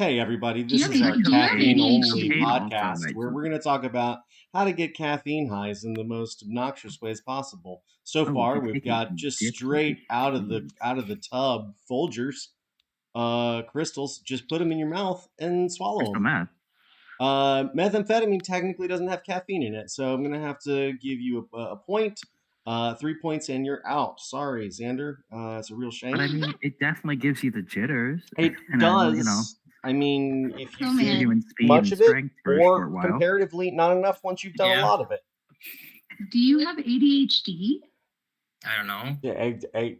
Hey, everybody, Do you this have is our do you have caffeine-only ADHD? podcast where we're going to talk about how to get caffeine highs in the most obnoxious ways possible. So Oh, far, you're we've taking got just dips straight out of the with tub Folgers crystals. Just put them in your mouth and swallow crystal them. meth. Methamphetamine technically doesn't have caffeine in it, so I'm going to have to give you a point. 3 points and you're out. Sorry, Xander. It's a real shame. But I mean, it definitely gives you the jitters. It and does. you know, I mean, if you Oh, do man. you in speed much and of it, strength for a short or while. comparatively not enough once you've done a lot of it. Do you have ADHD? I don't know. Yeah,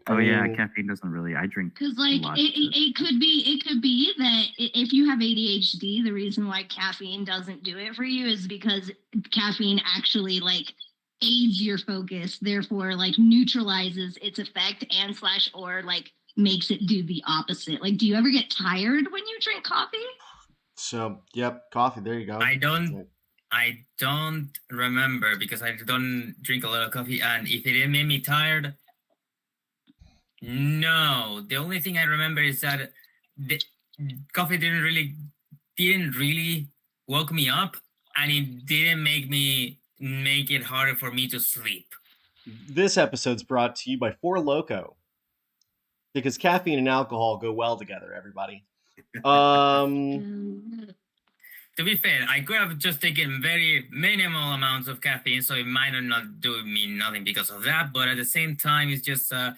Oh yeah, caffeine doesn't really. I drink Because like lots it could be that if you have ADHD, the reason why caffeine doesn't do it for you is because caffeine actually like aids your focus, therefore like neutralizes its effect and / or like makes it do the opposite. Like, do you ever get tired when you drink coffee? So, yep, coffee. There you go. I don't remember because I don't drink a lot of coffee, and if it made me tired, no. The only thing I remember is that the coffee didn't really woke me up, and it didn't make it harder for me to sleep. This episode's brought to you by Four Loko, because caffeine and alcohol go well together. Everybody. To be fair, I could have just taken very minimal amounts of caffeine, so it might not do me nothing because of that. But at the same time, it's just, I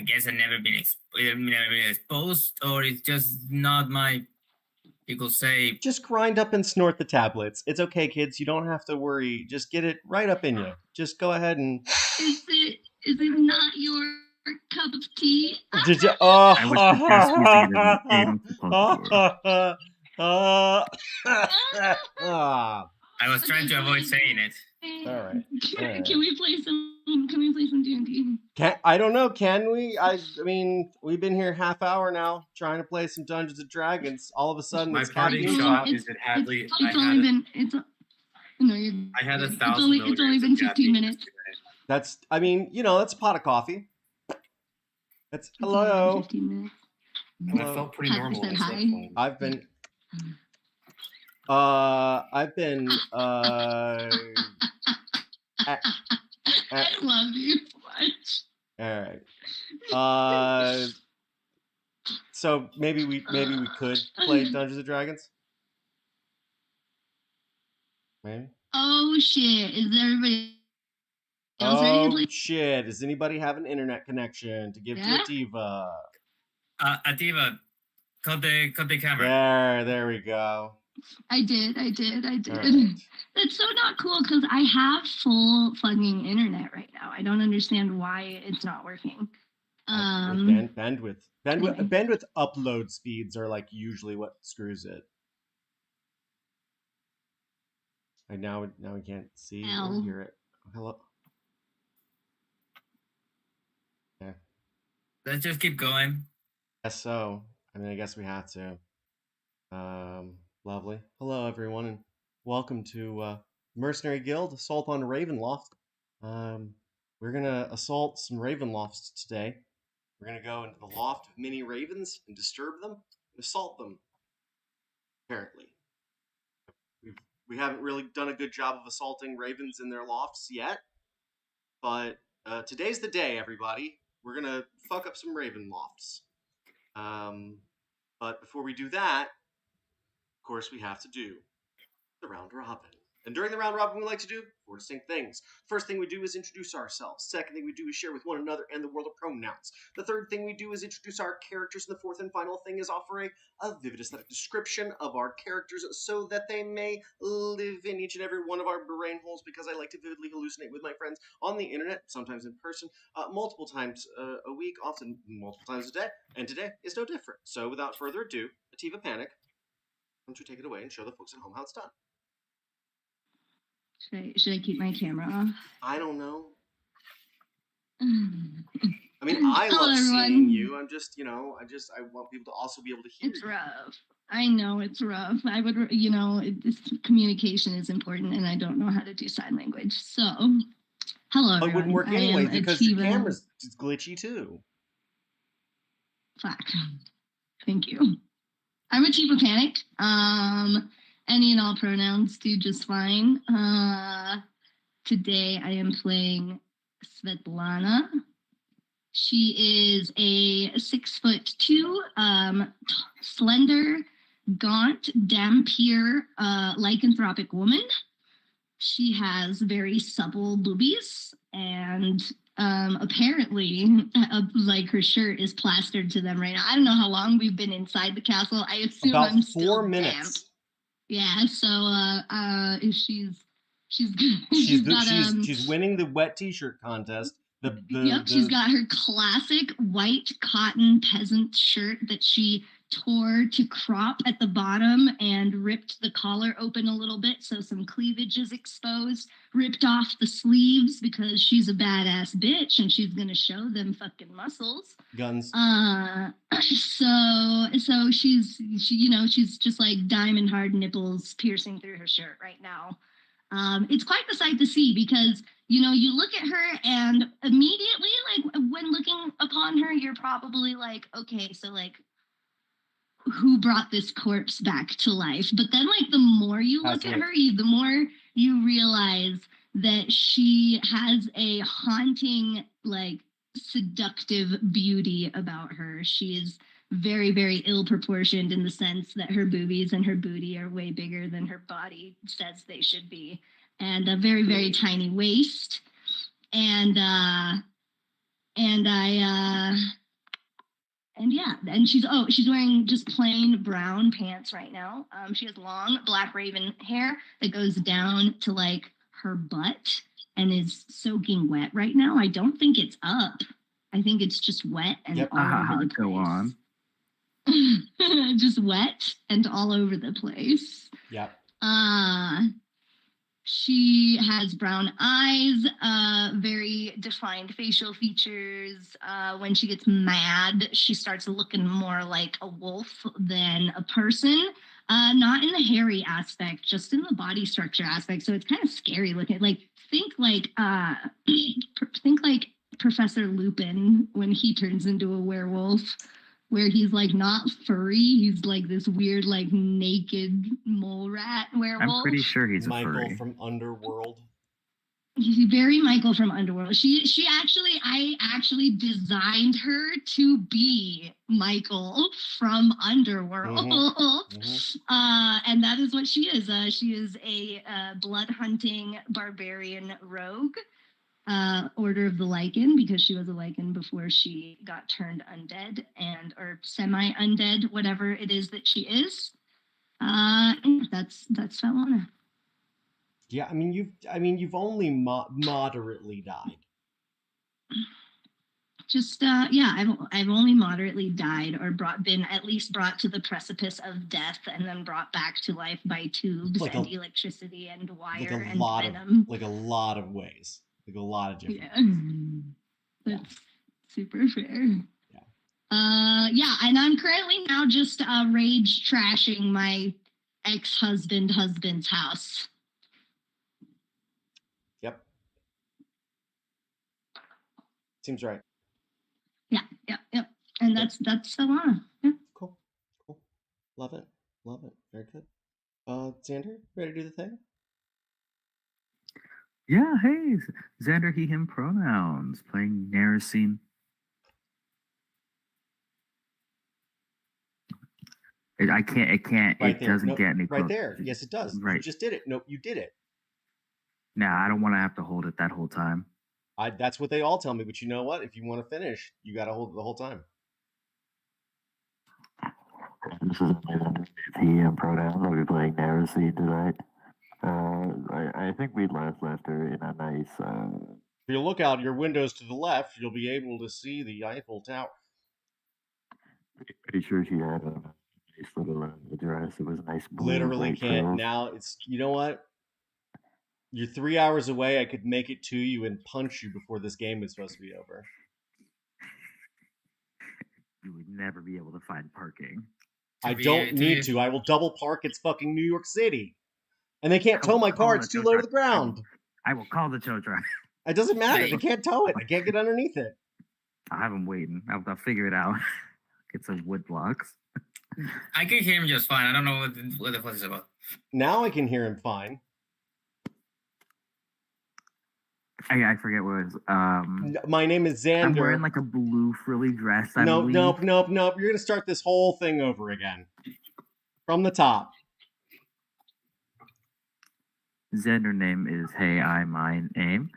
guess I've never been exposed, or it's just not my, you could say. Just grind up and snort the tablets. It's okay, kids. You don't have to worry. Just get it right up in you. Just go ahead and. Is it not your cup of tea? Did you? I was the best music in the I was trying to avoid saying it. All right. Can we play some D&D? I don't know. Can we? I mean, we've been here half hour now trying to play some Dungeons and Dragons. All of a sudden, my it's parting shot is it Hadley. I had 1,000. It's only been 15 minutes. That's. I mean, that's a pot of coffee. That's hello. 15 minutes. That felt pretty normal. I've been. I love you so much. All right. So maybe we could play Dungeons and Dragons. Maybe. Oh shit! Is everybody else ready to play? Shit! Does anybody have an internet connection to give to Ativa? Ativa, cut the camera. There we go. I did. Right. That's so not cool because I have full fucking internet right now. I don't understand why it's not working. Bandwidth upload speeds are like usually what screws it. And now we can't see or hear it. Hello. Yeah. Let's just keep going. Yes, so I guess we have to. Lovely. Hello, everyone, and welcome to Mercenary Guild Assault on Ravenloft. We're gonna assault some Ravenlofts today. We're gonna go into the loft of many ravens and disturb them and assault them. Apparently, we haven't really done a good job of assaulting ravens in their lofts yet, but today's the day, everybody. We're gonna fuck up some raven lofts. But before we do that, of course, we have to do the round robin. And during the round robin, we like to do 4 distinct things. First thing we do is introduce ourselves. Second thing we do is share with one another and the world of pronouns. The third thing we do is introduce our characters. And the fourth and final thing is offer a vivid aesthetic description of our characters so that they may live in each and every one of our brain holes, because I like to vividly hallucinate with my friends on the internet, sometimes in person, multiple times a week, often multiple times a day. And today is no different. So without further ado, Ativa Panic, why don't you take it away and show the folks at home how it's done? Should I keep my camera off? I don't know. I mean, I love seeing you. I'm just, I want people to also be able to hear. It's rough. I know it's rough. I would, this communication is important, and I don't know how to do sign language. So, hello, everyone. It wouldn't work anyway because your camera's glitchy too. Fuck. Thank you. I'm a Tifa Panic. Any and all pronouns do just fine. Today I am playing Svetlana. She is a 6'2", slender, gaunt, dampier, lycanthropic woman. She has very supple boobies, and apparently, like her shirt is plastered to them right now. I don't know how long we've been inside the castle. I assume About I'm 4 still minutes. damp. Yeah, so if she's She's winning the wet t-shirt contest. She's got her classic white cotton peasant shirt that she tore to crop at the bottom and ripped the collar open a little bit so some cleavage is exposed, ripped off the sleeves because she's a badass bitch and she's gonna show them fucking muscles. Guns. So she's just like diamond hard nipples piercing through her shirt right now. It's quite the sight to see because, you look at her and immediately, like, when looking upon her, you're probably like, okay, so, like, who brought this corpse back to life? But then, like, the more you look at her, the more you realize that she has a haunting, like, seductive beauty about her. She is very, very ill-proportioned in the sense that her boobies and her booty are way bigger than her body says they should be. And a very, very tiny waist. And she's wearing just plain brown pants right now. She has long black raven hair that goes down to like her butt and is soaking wet right now. I don't think it's up. I think it's just wet and all over the place. Go on. Just wet and all over the place. Yep. She has brown eyes, very defined facial features. When she gets mad, she starts looking more like a wolf than a person. Not in the hairy aspect, just in the body structure aspect. So it's kind of scary looking. Like think like Professor Lupin when he turns into a werewolf, where he's like not furry, he's like this weird like naked mole rat werewolf. I'm pretty sure he's Michael a furry. from Underworld. He's very Michael from Underworld. I actually designed her to be Michael from Underworld. And that is what she is. She is a blood hunting barbarian rogue. Order of the Lycan, because she was a Lycan before she got turned undead or semi-undead, whatever it is that she is. That's Svetlana. Yeah, you've only moderately died. Just I've only moderately died or been at least brought to the precipice of death and then brought back to life by tubes and electricity and wire and venom. Like a lot of ways. Like a lot of different ways. That's super fair. And I'm currently now just rage trashing my ex-husband's house. Yep. Seems right. Yep. And that's Svetlana. Yeah. Cool. Love it. Very good. Xander, ready to do the thing? Yeah, hey, Xander, he, him pronouns, playing Narasine. It doesn't get any closer. Right there. Yes, it does. Right. You just did it. Nope, you did it. Nah, I don't want to have to hold it that whole time. That's what they all tell me, but you know what? If you want to finish, you got to hold it the whole time. This is he and pronouns. I'll be playing Narasine tonight. I think we left her in a nice... If you look out your windows to the left, you'll be able to see the Eiffel Tower. Pretty sure she had a nice little dress. It was nice blue. Literally can't. Curls. Now it's... You know what? You're 3 hours away. I could make it to you and punch you before this game is supposed to be over. You would never be able to find parking. I don't need to. I will double park. It's fucking New York City. And they can't tow my car. It's too low to the ground. I will call the tow truck. It doesn't matter. They can't tow it. I can't get underneath it. I have them waiting. I'll figure it out. Get some wood blocks. I can hear him just fine. I don't know what the fuck is about. Now I can hear him fine. I forget what it was. My name is Xander. I'm wearing like a blue frilly dress. Nope. You're gonna start this whole thing over again from the top. Xander name is Hey I My Name.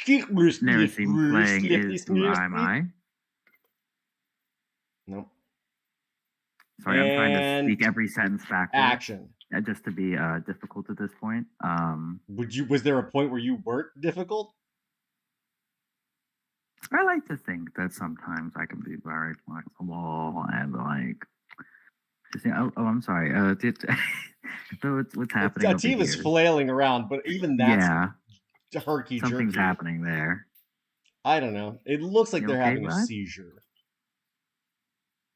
Narasine playing is Who Am I? Nope. Sorry, I'm trying to speak every sentence backwards. Action. Just to be difficult at this point. Was there a point where you weren't difficult? I like to think that sometimes I can be very flexible and like. I'm sorry. What's happening? Ativa's flailing around, but even that's herky jerky. Something's happening there. I don't know. It looks like they're having a seizure.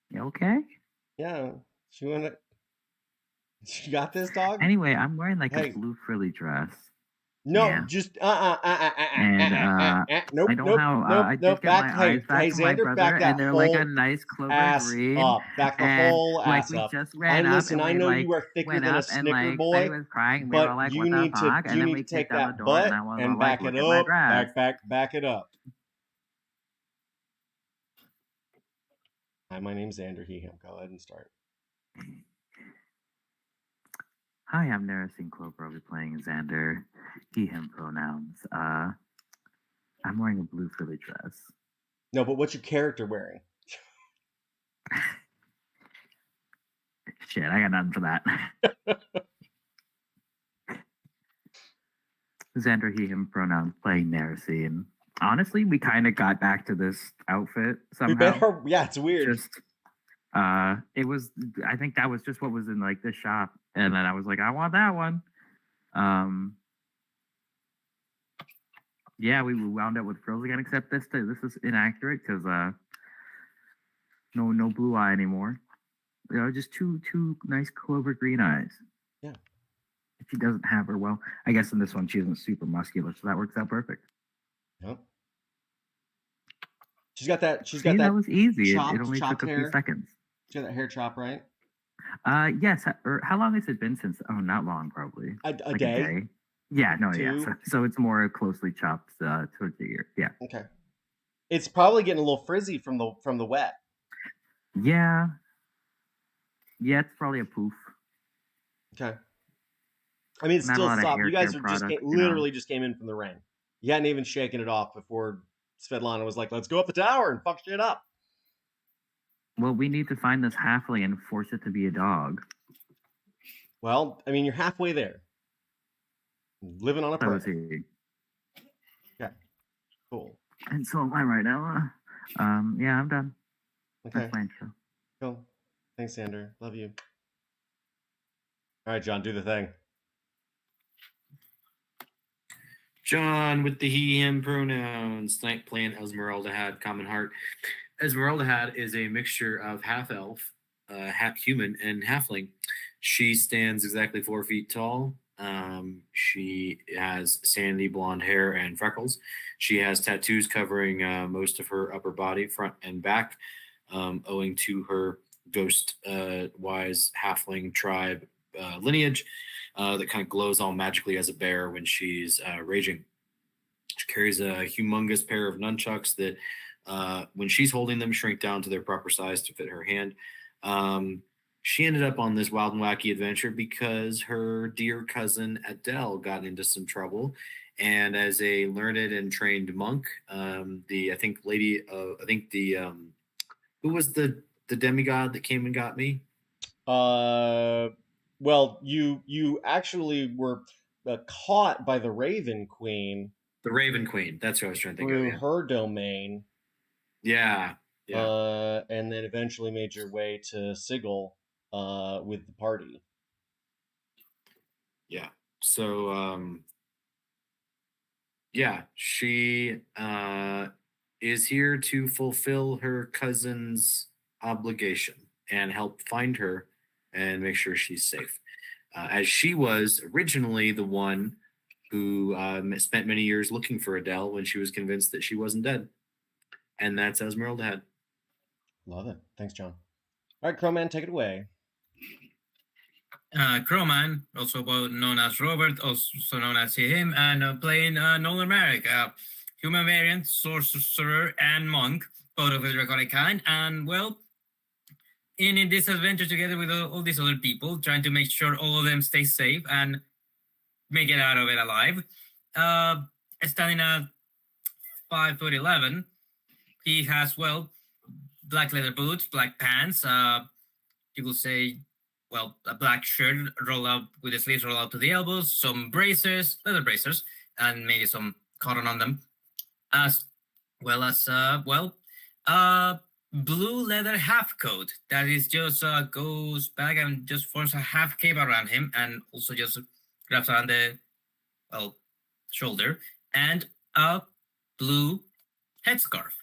You okay? Yeah. You got this, dog? Anyway, I'm wearing like a blue frilly dress. No, just Nope. I did get my eyes back from my brother, and they're like a nice clover green. Back the whole ass we up. just ran up. Listen, and I know we, you are thicker than a Snicker boy, I was crying, and we were like, you what need the fuck? to And then we take kicked down that the door, butt and I was and like, back it look up. at my Back it up. Hi, my name's Xander Heham. Go ahead and start. Hi, I'm Narasine Clover. I'll be playing Xander, he, him pronouns. I'm wearing a blue frilly dress. No, but what's your character wearing? Shit, I got nothing for that. Xander, he, him pronouns, playing Narasine. Honestly, we kind of got back to this outfit somehow. Yeah, it's weird. It was. I think that was just what was in like this shop, and then I was like, I want that one. Yeah, we wound up with frills again, except this is inaccurate because no blue eye anymore. Just two nice clover green eyes. Yeah. If she doesn't have her, well, I guess in this one she isn't super muscular, so that works out perfect. Yep. She's got that. That was easy. It only chopped took a few seconds. She got that hair chop, right? Yes. Or how long has it been since? Oh, not long, probably. A day. Yeah, no, yeah. So it's more closely chopped towards the ear. Yeah. Okay. It's probably getting a little frizzy from the wet. Yeah. Yeah, it's probably a poof. Okay. I mean, it's not still soft. You guys are just came in from the rain. You hadn't even shaken it off before Svetlana was like, "Let's go up the tower and fuck shit up." Well, we need to find this halfling and force it to be a dog. Well, I mean, you're halfway there. Living on a prayer. Okay. Cool. And so am I right now. Yeah, I'm done. Okay. That's my intro. Cool. Thanks, Xander. Love you. All right, John, do the thing. John with the he, him pronouns. Night playing Esmeralda had common heart. Esmeralda had is a mixture of half elf, half human, and halfling. She stands exactly 4 feet tall. She has sandy blonde hair and freckles. She has tattoos covering most of her upper body, front and back, owing to her ghost-wise halfling tribe lineage that kind of glows all magically as a bear when she's raging. She carries a humongous pair of nunchucks that, when she's holding them, shrink down to their proper size to fit her hand. She ended up on this wild and wacky adventure because her dear cousin Adele got into some trouble, and as a learned and trained monk, who was the demigod that came and got me? Well, you actually were caught by the Raven Queen. The Raven Queen. That's what I was trying to think of. Through her domain. Yeah. And then eventually made your way to Sigil with the party. Yeah. So, she is here to fulfill her cousin's obligation and help find her and make sure she's safe. As she was originally the one who spent many years looking for Adele when she was convinced that she wasn't dead. And that's Esmeralda had. Love it. Thanks, John. All right, Crowman, take it away. Crowman, also known as Robert, also known as him, and playing Nolan Merrick, human variant, sorcerer, and monk, both of the draconic kind, and well, in this adventure together with all these other people, trying to make sure all of them stay safe and make it out of it alive. Standing at 5'11", he has, well, black leather boots, black pants, you could say, well, a black shirt rolled up with the sleeves rolled out to the elbows, some bracers, leather bracers, and maybe some cotton on them, as well as, blue leather half coat that is just goes back and just forms a half cape around him, and also just wraps around the shoulder, and a blue headscarf.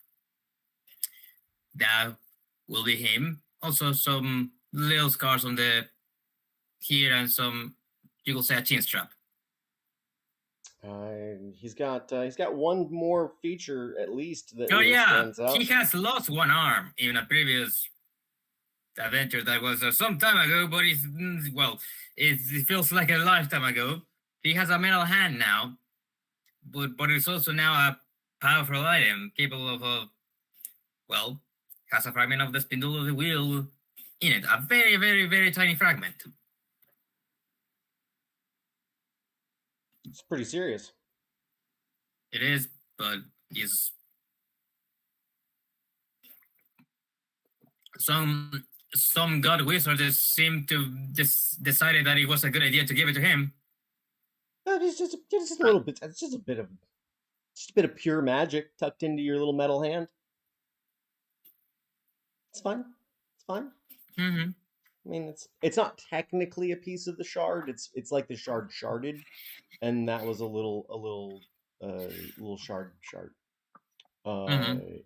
That will be him. Also, some little scars on the here and some, you could say, a chin strap. He's got one more feature at least that Oh really yeah, stands out. he has lost one arm in a previous adventure that was some time ago, but it feels like a lifetime ago. He has a metal hand now, but it's also now a powerful item capable of has a fragment of the spindle of the wheel in it. A very, very, very tiny fragment. It's pretty serious. It is, but is some god wizard just seemed to decided that it was a good idea to give it to him. It's just a little bit. It's just a bit of pure magic tucked into your little metal hand. It's fine. It's fine. Mm-hmm. I mean, it's not technically a piece of the shard. It's like the shard sharded, and that was a little shard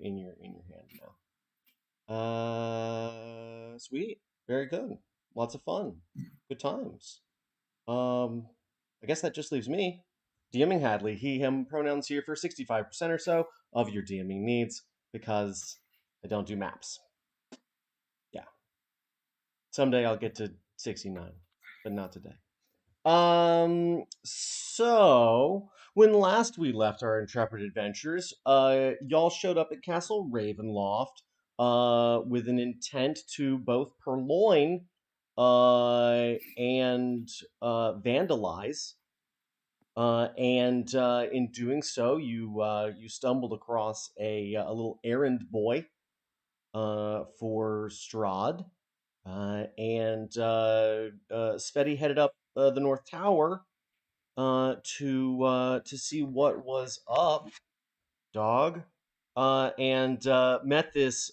in your hand now. Sweet, very good, lots of fun, good times. I guess that just leaves me. DMing Hadley, he, him pronouns here for 65% or so of your DMing needs because I don't do maps. Yeah. Someday I'll get to 69, but not today. So when last we left our intrepid adventurers, y'all showed up at Castle Ravenloft, with an intent to both purloin, and vandalize. And in doing so, you stumbled across a little errand boy, for Strahd. And Sveti headed up the North Tower to see what was up, dog, and met this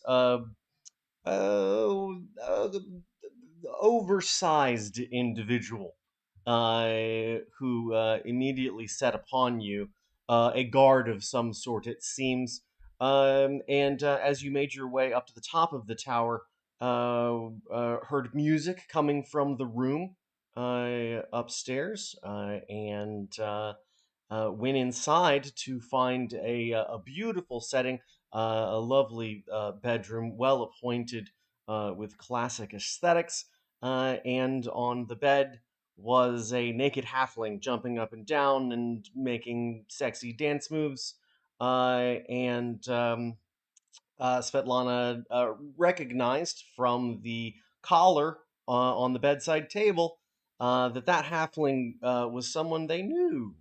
oversized individual who immediately set upon you, a guard of some sort, it seems. And as you made your way up to the top of the tower, heard music coming from the room upstairs, and went inside to find a beautiful setting, a lovely bedroom, well appointed, with classic aesthetics. And on the bed was a naked halfling jumping up and down and making sexy dance moves. And Svetlana recognized from the collar on the bedside table that halfling was someone they knew.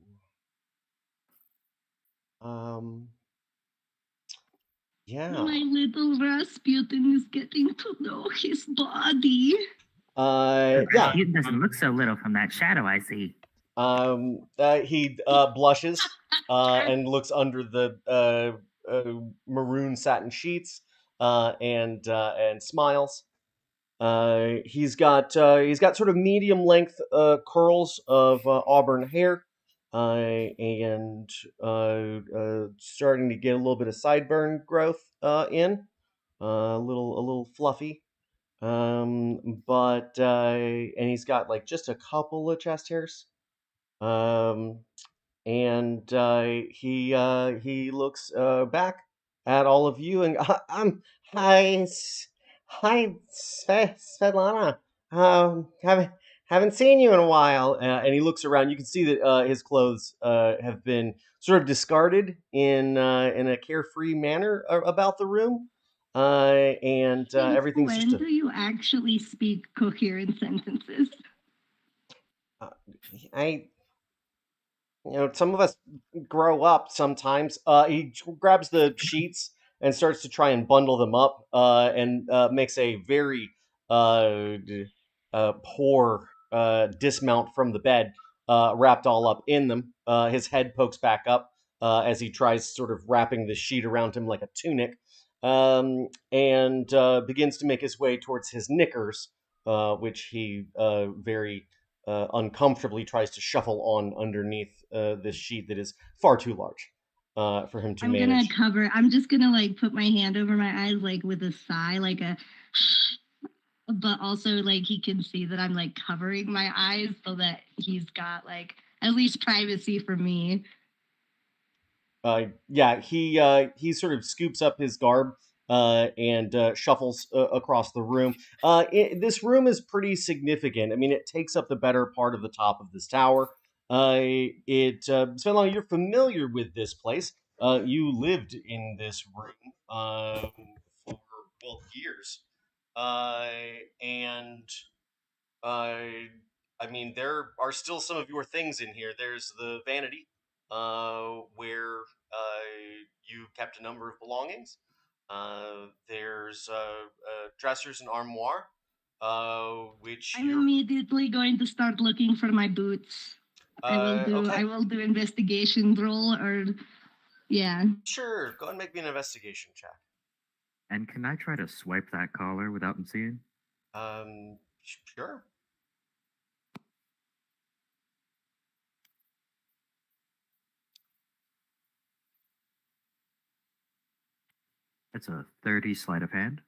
Yeah. My little Rasputin is getting to know his body. Yeah. It doesn't look so little from that shadow I see. He blushes and looks under the maroon satin sheets and smiles. He's got sort of medium length curls of auburn hair, and starting to get a little bit of sideburn growth in, a little fluffy. But and he's got like just a couple of chest hairs. And he looks back at all of you, and hi, hi, Svetlana. Haven't seen you in a while. And he looks around. You can see that his clothes have been sort of discarded in a carefree manner about the room, and Since everything's just when do you actually speak coherent sentences? I some of us grow up sometimes. He grabs the sheets and starts to try and bundle them up, and makes a very poor dismount from the bed, wrapped all up in them. His head pokes back up as he tries sort of wrapping the sheet around him like a tunic, and begins to make his way towards his knickers, which he very uncomfortably tries to shuffle on underneath this sheet that is far too large for him to I'm manage. gonna cover. I'm just gonna like put my hand over my eyes, like with a sigh, like a. But also, like he can see that I'm like covering my eyes so that he's got like at least privacy for me. Yeah, he sort of scoops up his garb and shuffles across the room. This room is pretty significant. I mean, it takes up the better part of the top of this tower. Svenlon, you're familiar with this place. You lived in this room for years, and I mean, there are still some of your things in here. There's the vanity, where you kept a number of belongings. There's dressers and armoire, which I'm you're. immediately going to start looking for my boots. I will do. Okay, I will do investigation roll or yeah. sure. Go ahead and make me an investigation check. And can I try to swipe that collar without him seeing? Sure. It's a 30 sleight of hand.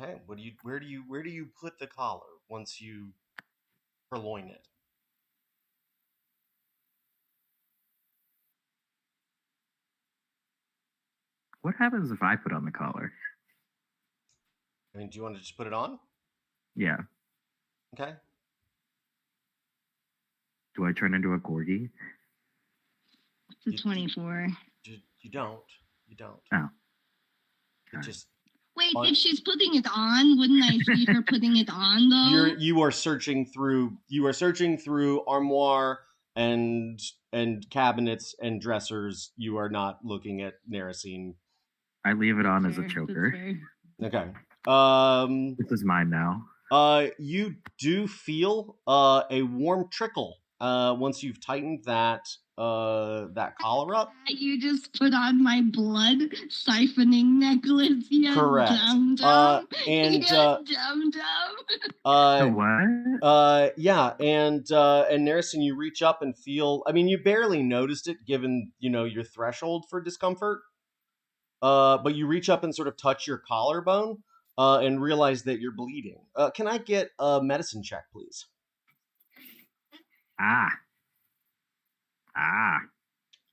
Okay. Where do you put the collar once you purloin it? What happens if I put on the collar? I mean, do you want to just put it on? Yeah. Okay. Do I turn into a corgi? It's a 24. You don't. You don't. Oh. It just. Wait, if she's putting it on, wouldn't I see her putting it on though? You are searching through armoire and cabinets and dressers. You are not looking at Narasine. I leave it on as a Fair, choker. that's fair. Okay. This is mine now. You do feel a warm trickle once you've tightened that collar up. You just put on my blood siphoning necklace. Yeah, Correct. dum-dum. And The what? yeah, and Narison, you reach up and feel. I mean, you barely noticed it, given your threshold for discomfort. But you reach up and sort of touch your collarbone, and realize that you're bleeding. Can I get a medicine check, please?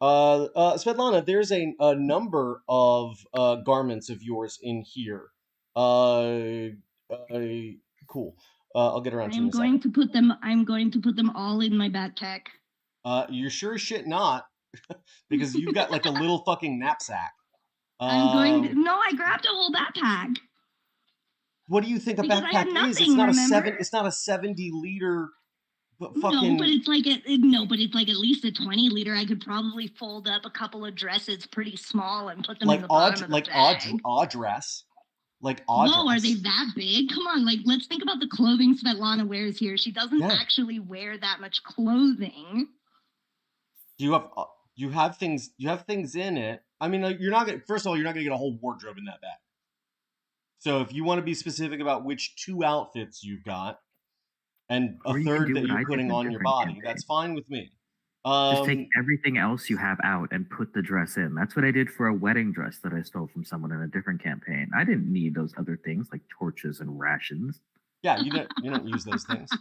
Svetlana, there's a number of garments of yours in here. Cool. I'll get around to you in a second. I'm going to put them all in my backpack. You're sure as shit not, because you've got like a little fucking knapsack. No, I grabbed a whole backpack. What do you think a Because I had backpack is? nothing, It's not a 70-liter. No, but it's like at least a 20-liter. I could probably fold up a couple of dresses pretty small and put them in the bottom of the bag. Dress. Whoa, are they that big? Come on, like let's think about the clothing Svetlana wears here. She doesn't actually wear that much clothing. You have things in it. I mean, first of all, you're not gonna get a whole wardrobe in that bag. So if you want to be specific about which 2 outfits you've got, and a third that you're putting on your body, campaign. That's fine with me. Just take everything else you have out and put the dress in. That's what I did for a wedding dress that I stole from someone in a different campaign. I didn't need those other things like torches and rations. Yeah, you don't use those things.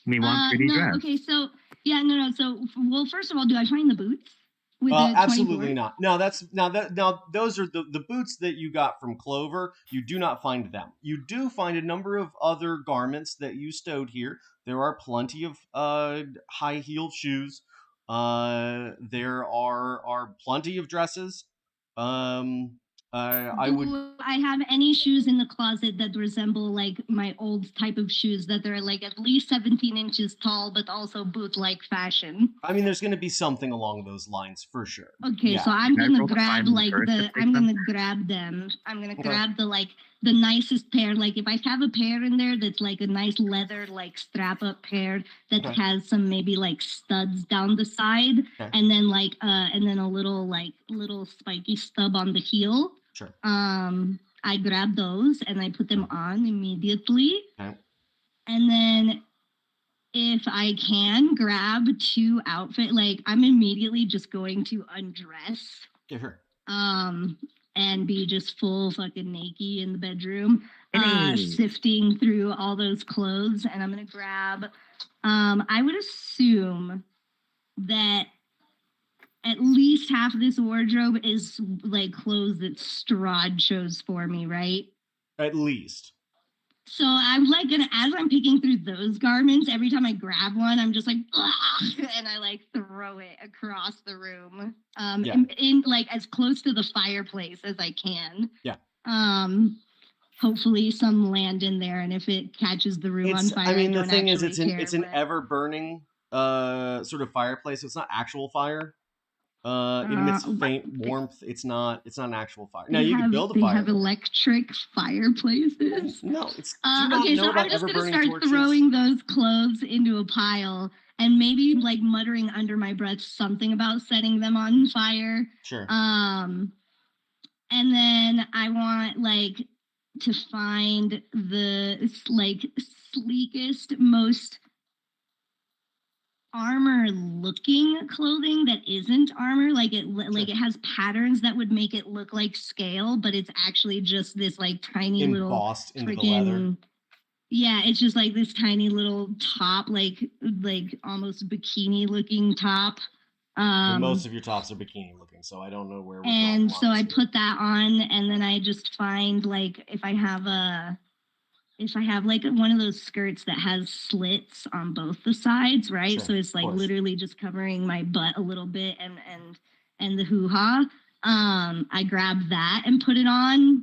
Me want pretty dress. Okay, so yeah, no. So, well, first of all, do I find the boots? with the Absolutely 24? not. No, now those are the boots that you got from Clover. You do not find them. You do find a number of other garments that you stowed here. There are plenty of high heeled shoes. There are plenty of dresses. I would. Do I have any shoes in the closet that resemble like my old type of shoes that are like at least 17 inches tall, but also boot-like fashion? I mean, there's going to be something along those lines for sure. Okay, Yeah. so I'm Can I gonna roll to grab find them like first to the take I'm them? gonna grab them. I'm gonna Okay. grab the nicest pair. Like if I have a pair in there that's like a nice leather like strap up pair that Okay. has some maybe like studs down the side, Okay. and then like and then a little spiky stub on the heel. Sure. I grab those and I put them on immediately. Okay. And then if I can grab 2 outfit, like I'm immediately just going to undress Yeah, sure. and be just full fucking naked in the bedroom, Hey. sifting through all those clothes. And I'm gonna grab I would assume that at least half of this wardrobe is like clothes that Strahd chose for me, right? At least. So I'm like gonna, as I'm picking through those garments, every time I grab one, I'm just like, and I like throw it across the room, Yeah. in like as close to the fireplace as I can. Yeah. Hopefully some land in there, and if it catches the room on It's. fire, I mean, the don't thing is, actually it's care, an but- ever burning sort of fireplace. It's not actual fire. It emits faint warmth. It's not an actual fire. Now you can build a They fire. have electric fireplaces. No, it's. Do you not Okay, know so about I'm just ever gonna burning start torches? throwing those clothes into a pile and maybe like muttering under my breath something about setting them on fire. Sure. And then I want like to find the like sleekest, most armor looking clothing that isn't armor, like it has patterns that would make it look like scale, but it's actually just this like tiny Embossed little into the leather. freaking, yeah, it's just like this tiny little top, like almost bikini looking top. And most of your tops are bikini looking, so I don't know where we're and going. so I put that on, and then I just find like if I have like one of those skirts that has slits on both the sides, right? Sure, so it's like of course. literally just covering my butt a little bit and the hoo-ha. I grab that and put it on.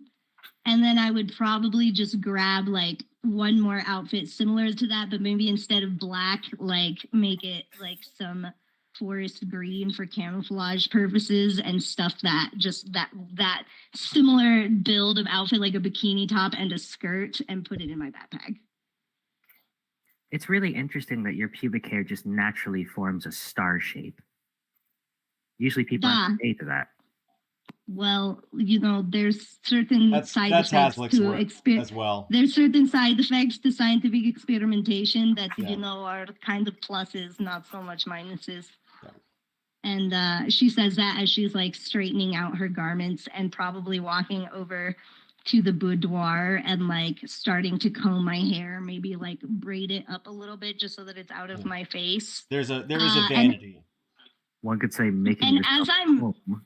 And then I would probably just grab like one more outfit similar to that, but maybe instead of black, like make it like some forest green for camouflage purposes and stuff that just that similar build of outfit, like a bikini top and a skirt, and put it in my backpack. It's really interesting that your pubic hair just naturally forms a star shape. Usually people have to pay to that. Well, you know, there's certain side effects to as well. There's certain side effects to scientific experimentation that you know are kind of pluses, not so much minuses. Yeah. And she says that as she's like straightening out her garments and probably walking over to the boudoir and like starting to comb my hair, maybe like braid it up a little bit just so that it's out of my face. There is a vanity. One could say making and yourself as I'm home.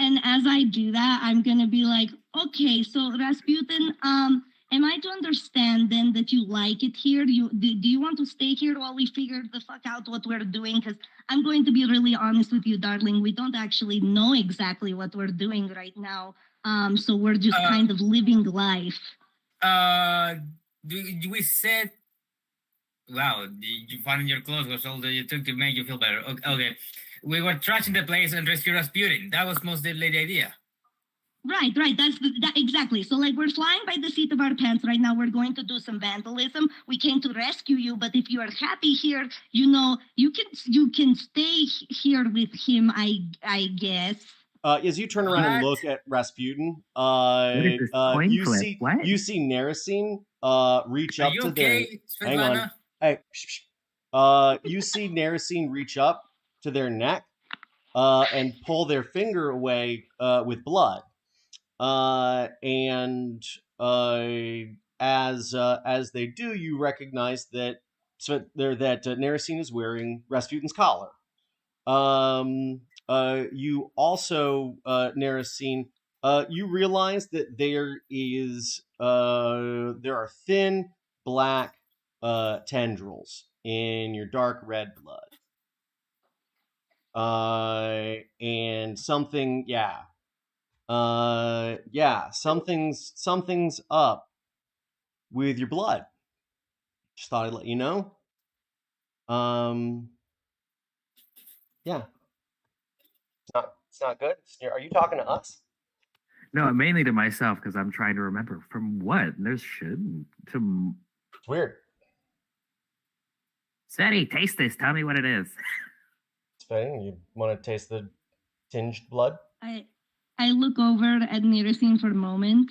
And as I do that, I'm gonna be like, okay, so Rasputin, am I to understand then that you like it here? Do you want to stay here while we figure the fuck out what we're doing? Because I'm going to be really honest with you, darling. We don't actually know exactly what we're doing right now. So we're just kind of living life. We said, wow, you found your clothes was all that you took to make you feel better. Okay. We were trashing the place and rescue Rasputin. That was mostly the idea. Right. That's exactly. So like we're flying by the seat of our pants right now. We're going to do some vandalism. We came to rescue you, but if you are happy here, you know, you can stay here with him, I guess. As you turn around and look at Rasputin, you see Narasine reach up to their. Hang on. Hey, you see Narasine reach up to their neck and pull their finger away with blood. And as they do, you recognize that Narasine is wearing Rasputin's collar. you also, Narasine, you realize that there are thin black tendrils in your dark red blood. And something, something's up with your blood. Just thought I'd let you know. Yeah. It's not good. Are you talking to us? No, mainly to myself because I'm trying to remember from what. There's shit to. It's weird. Seti, taste this. Tell me what it is. It's fine. You want to taste the tinged blood? I look over at Nirasine for a moment,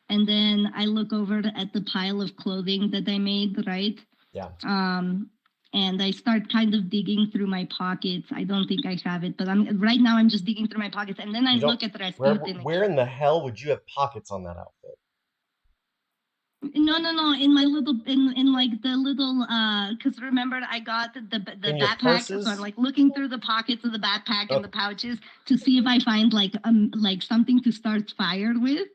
and then I look over at the pile of clothing that I made, right? Yeah. And I start kind of digging through my pockets. I don't think I have it, but right now I'm just digging through my pockets, and then I look at Rasputin. Where in the hell would you have pockets on that outfit? No. In my little, in like the little, because remember I got the backpack, so I'm like looking through the pockets of the backpack and the pouches to see if I find like something to start fire with.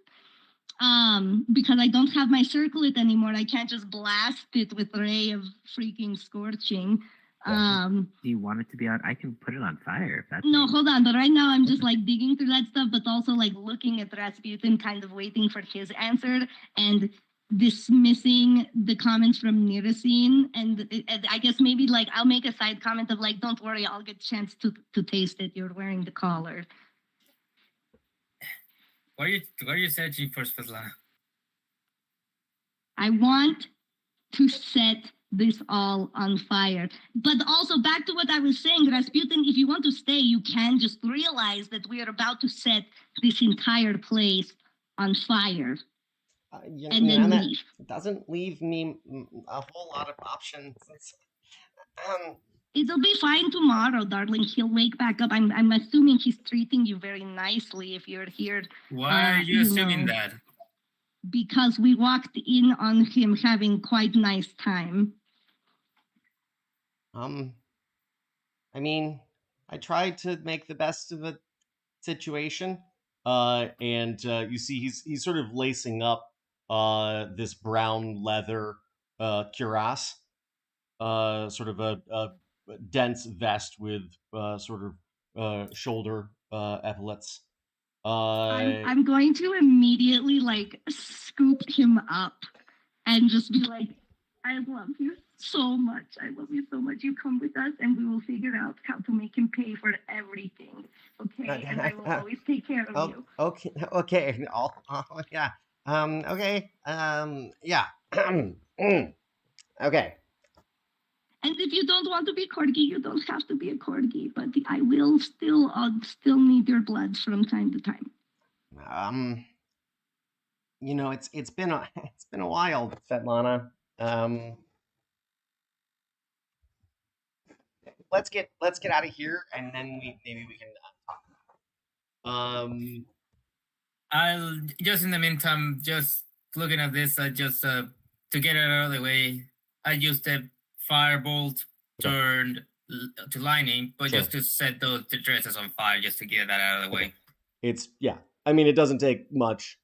Because I don't have my circlet anymore, I can't just blast it with ray of freaking scorching. Do you want it to be on? I can put it on fire. If that's no, hold on. But right now I'm just like digging through that stuff, but also like looking at Rasputin, kind of waiting for his answer and dismissing the comments from Nirasine. And I guess maybe like I'll make a side comment of like, don't worry, I'll get a chance to taste it. You're wearing the collar. What are you searching for, Svetlana? I want to set this all on fire. But also back to what I was saying, Rasputin, if you want to stay, you can just realize that we are about to set this entire place on fire. And then leave. It doesn't leave me a whole lot of options. It'll be fine tomorrow, darling. He'll wake back up. I'm assuming he's treating you very nicely if you're here. Why are you assuming that? Because we walked in on him having quite a nice time. I mean, I tried to make the best of the situation. And you see he's sort of lacing up this brown leather cuirass. Sort of a dense vest with sort of shoulder epaulets. I'm going to immediately like scoop him up and just be like, I love you so much. I love you so much. You come with us and we will figure out how to make him pay for everything. Okay? And I will always take care of you. Okay. Yeah. Okay. Yeah. Okay. And if you don't want to be corgi, you don't have to be a corgi. But I will still need your blood from time to time. It's been a while, Svetlana. Let's get out of here, and then maybe we can talk. I'll just in the meantime, just looking at this, I just to get it out of the way, I used the firebolt turned to lightning, but just to set the dresses on fire, just to get that out of the way. I mean, it doesn't take much.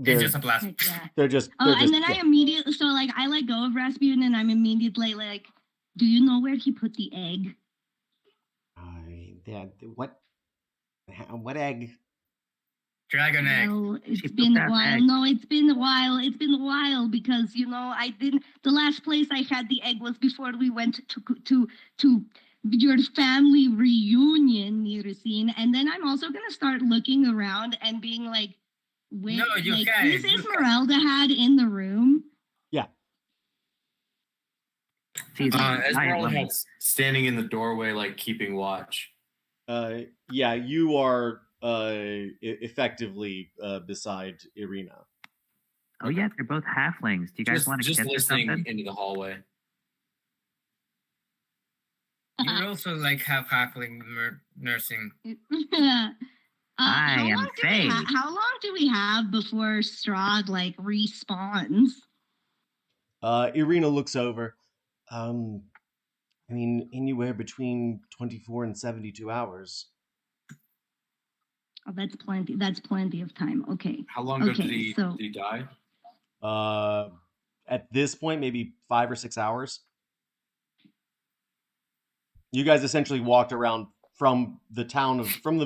It's just a blast. They're just. And then I immediately I let go of Rasputin, and I'm immediately like, do you know where he put the egg? What egg? Dragon egg. Well, it's been a while. No, it's been a while. It's been a while because I didn't. The last place I had the egg was before we went to your family reunion, Nirasine. And then I'm also gonna start looking around and being like, wait, no, you can't. Is Esmeralda had in the room? Yeah. Esmeralda's standing in the doorway, like keeping watch. Yeah, you are effectively beside Irina. Oh yeah, they're both halflings. Do you guys want to just get listening something? into the hallway? You're also like halfling nursing. I am Faye. How long do we have before Strahd respawns? Irina looks over. I mean, anywhere between 24 and 72 hours. Oh, that's plenty. That's plenty of time. Okay. How long ago Okay, did so he die? At this point, maybe 5 or 6 hours. You guys essentially walked around from the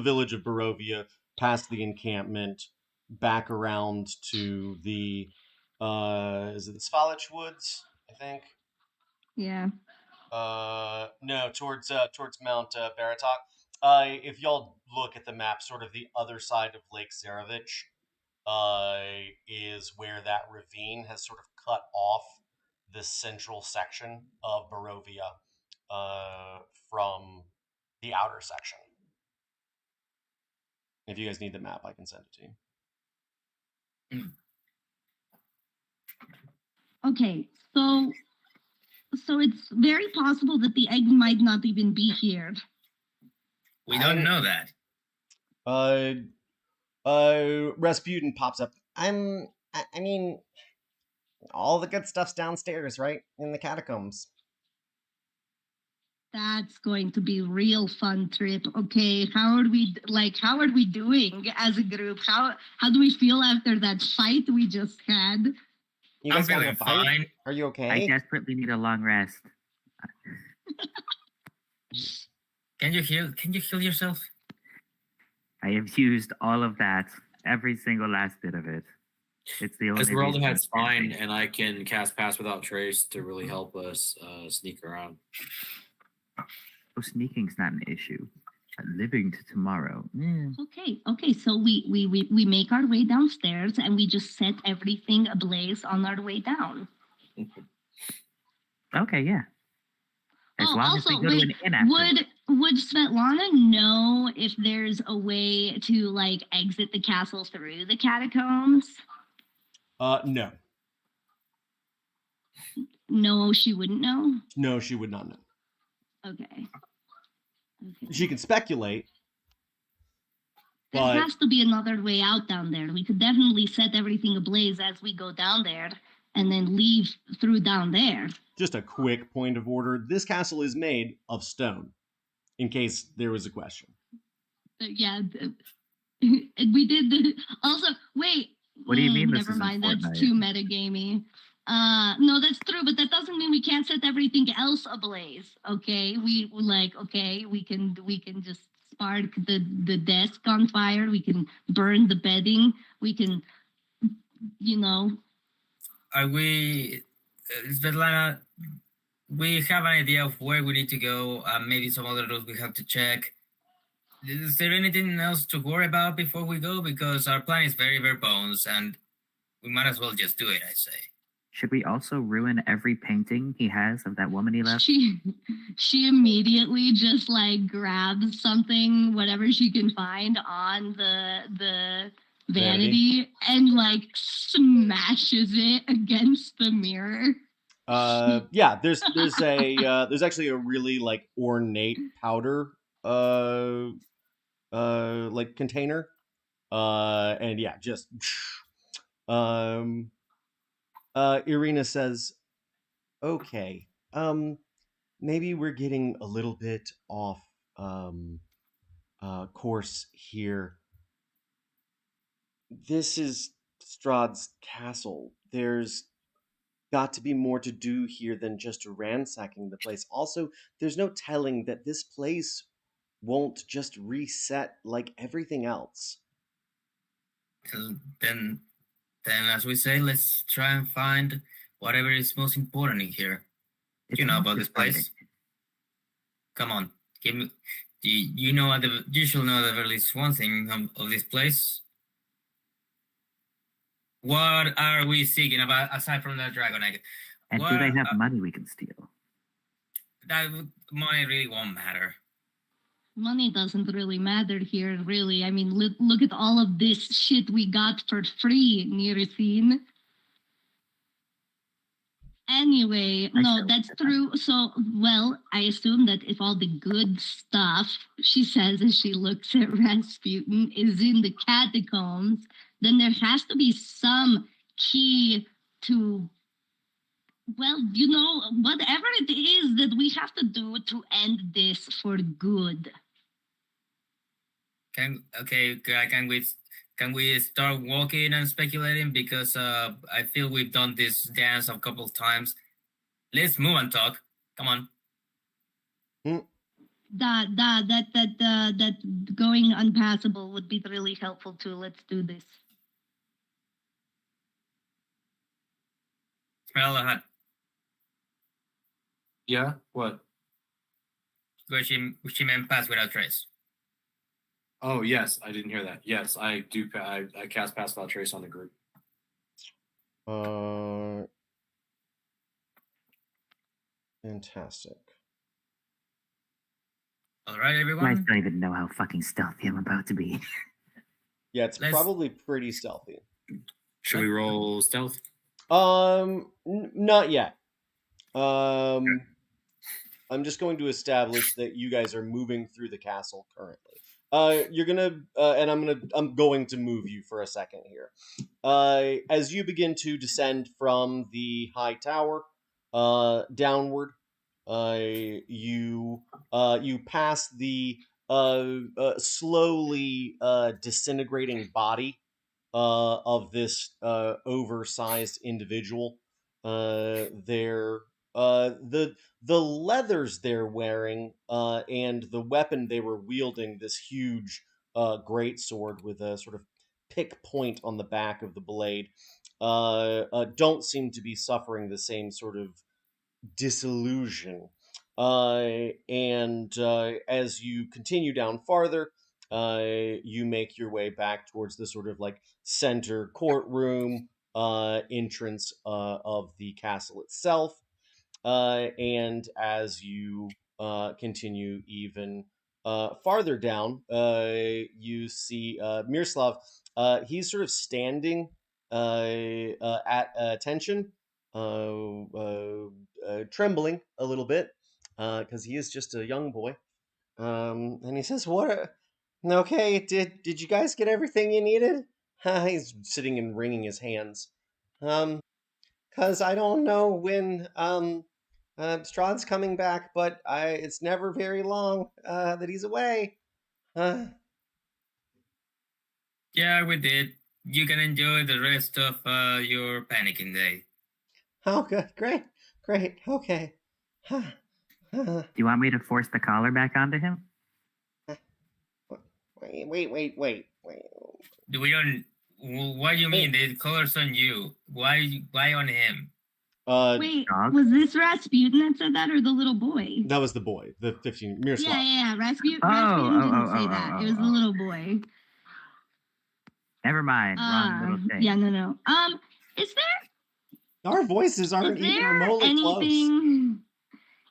village of Barovia, past the encampment, back around to the is it the Svalich Woods, I think? yeah. No, towards Mount Baratok. If y'all look at the map, sort of the other side of Lake Zarevich, is where that ravine has sort of cut off the central section of Barovia from the outer section. If you guys need the map, I can send it to you. Okay, so it's very possible that the egg might not even be here. We don't know that. Rasputin pops up. I mean, all the good stuff's downstairs, right? In the catacombs. That's going to be real fun trip. Okay, how are we doing as a group? How do we feel after that fight we just had? You I'm guys want to feeling fight? fine. Are you okay? I desperately need a long rest. Can you heal yourself? I have used all of that, every single last bit of it. It's the only. Esmeralda reason has I'm fine, standing. and I can cast Pass Without Trace to really help us sneak around. Oh, sneaking's not an issue. Living to tomorrow. Okay, so we make our way downstairs and we just set everything ablaze on our way down. Okay, yeah. As long as we also, go to an inn afterwards. would Svetlana know if there's a way to like exit the castle through the catacombs? No. No, she wouldn't know. No, she would not know. Okay. She can speculate. There But has to be another way out down there. We could definitely set everything ablaze as we go down there and then leave through down there. just a quick point of order. This castle is made of stone, in case there was a question. Yeah. We did the... Also, wait. What do you mean this Never isn't mind. That's Fortnite? too metagamey. No, that's true, but that doesn't mean we can't set everything else ablaze. Okay, we can just spark the desk on fire. We can burn the bedding. We can, Are we, Svetlana? We have an idea of where we need to go. Maybe some other routes we have to check. Is there anything else to worry about before we go? Because our plan is very bare bones, and we might as well just do it. I say. Should we also ruin every painting he has of that woman he left? She immediately just like grabs something, whatever she can find on the vanity and like smashes it against the mirror. Yeah, there's actually a really like ornate powder like container. And yeah, just Irina says, okay, maybe we're getting a little bit off course here. This is Strahd's castle. There's got to be more to do here than just ransacking the place. Also, there's no telling that this place won't just reset like everything else. Then as we say, let's try and find whatever is most important in here. It's You know not about this decided. place. Come on, give me. You know you should know at least one thing of this place. What are we seeking about aside from the dragon egg? And What do they have are- money we can steal? That money really won't matter. Money doesn't really matter here, really. I mean, look at all of this shit we got for free, Nirithine. Anyway, no, that's true. So, well, I assume that if all the good stuff, she says as she looks at Rasputin, is in the catacombs, then there has to be some key to Well, whatever it is that we have to do to end this for good. Can we start walking and speculating? Because I feel we've done this dance a couple of times. Let's move and talk. Come on. That going unpassable would be really helpful too. Let's do this. Smell the hut. Yeah. What? Where she meant pass without trace. Oh yes, I didn't hear that. Yes, I do. I cast Pass Without Trace on the group. Fantastic. All right, You guys everyone. don't even know how fucking stealthy I'm about to be. Yeah, it's probably pretty stealthy. Should we roll stealth? Not yet. I'm just going to establish that you guys are moving through the castle currently. You're gonna, and I'm going to move you for a second here. As you begin to descend from the high tower, downward, you pass the slowly disintegrating body of this oversized individual. The leathers they're wearing and the weapon they were wielding, this huge great sword with a sort of pick point on the back of the blade, don't seem to be suffering the same sort of disillusion. And as you continue down farther, you make your way back towards the sort of like center courtroom entrance of the castle itself. And as you continue even farther down, you see Miroslav. He's sort of standing at attention, trembling a little bit because he is just a young boy. And he says, "What? Okay, did you guys get everything you needed?" He's sitting and wringing his hands. Because I don't know when Strahd's coming back, but it's never very long that he's away. Yeah, we did. You can enjoy the rest of your panicking day. Oh, good, great, okay. Do you want me to force the collar back onto him? Wait. We don't. What do you mean? The color's on you. Why on him? Wait, was this Rasputin that said that, or the little boy? That was the boy, the 15 Miroslav. Yeah. Rasputin didn't say that. It was the little boy. Never mind. Wrong little thing. Yeah, no. Is there? Our voices aren't even remotely close.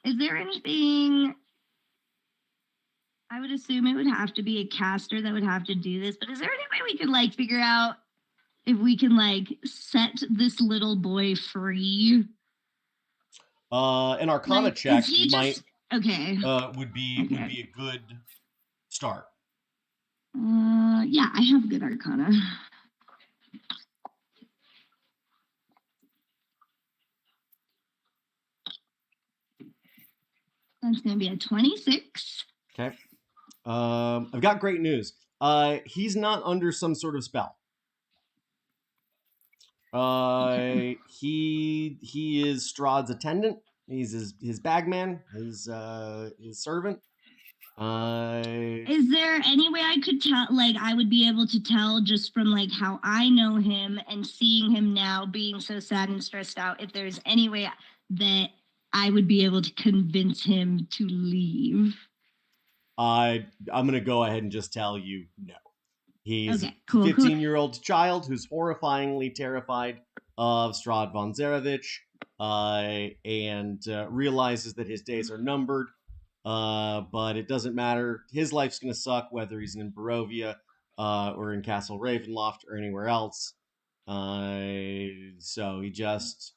Is there anything? I would assume it would have to be a caster that would have to do this, but is there any way we could like figure out if we can like set this little boy free? An Arcana check would be a good start. Yeah, I have good Arcana. That's going to be a 26. Okay. I've got great news. He's not under some sort of spell. He is Strahd's attendant. He's his bagman, his servant. Is there any way I could tell, like, I would be able to tell just from, like, how I know him and seeing him now being so sad and stressed out, if there's any way that I would be able to convince him to leave? I'm going to go ahead and just tell you no. He's a 15-year-old child who's horrifyingly terrified of Strahd von Zarevich and realizes that his days are numbered. But it doesn't matter. His life's going to suck whether he's in Barovia or in Castle Ravenloft or anywhere else. So he just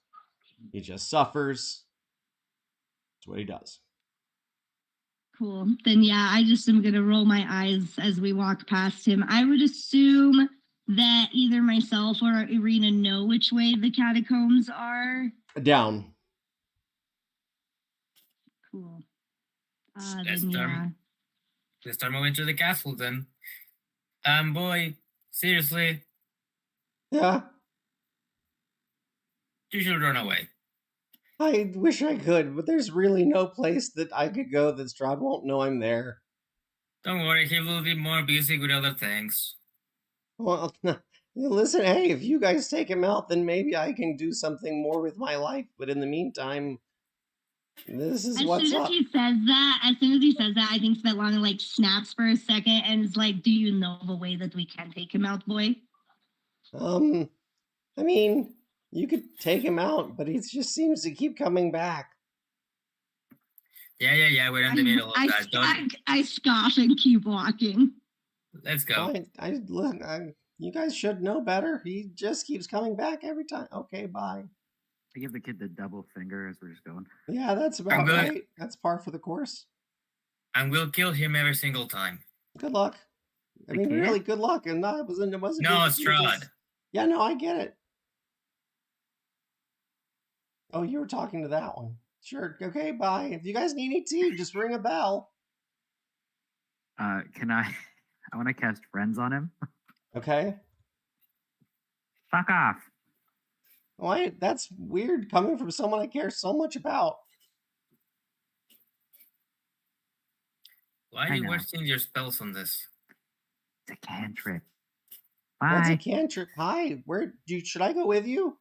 suffers. That's what he does. Cool. Then yeah, I just am going to roll my eyes as we walk past him. I would assume that either myself or Irina know which way the catacombs are. Down. Cool. Let's Then start, yeah. let's start moving to the castle then. Boy, seriously, Yeah, you should run away. I wish I could, but there's really no place that I could go that Strahd won't know I'm there. Don't worry, he will be more busy with other things. Well, listen, hey, if you guys take him out, then maybe I can do something more with my life. But in the meantime, this is As what's soon as up. he says that, I think Svetlana like snaps for a second and is like, "Do you know of a way that we can take him out, boy?" I mean, you could take him out, but he just seems to keep coming back. Yeah, we're in the middle of that. I scoff and keep walking. Let's go. Look, you guys should know better. He just keeps coming back every time. Okay, bye. I give the kid the double finger as we're just going. Yeah, that's about good. right. That's par for the course. And we'll kill him every single time. Good luck. I mean, kid? really, good luck. And it wasn't. No, Strahd. Yeah, no, I get it. Oh, you were talking to that one. Sure. Okay, bye. If you guys need any tea, just ring a bell. Can I? I want to cast friends on him. Okay. Fuck off. Why? That's weird coming from someone I care so much about. Why are you wasting your spells on this? It's a cantrip. What's a Bye. cantrip? Hi. Should I go with you?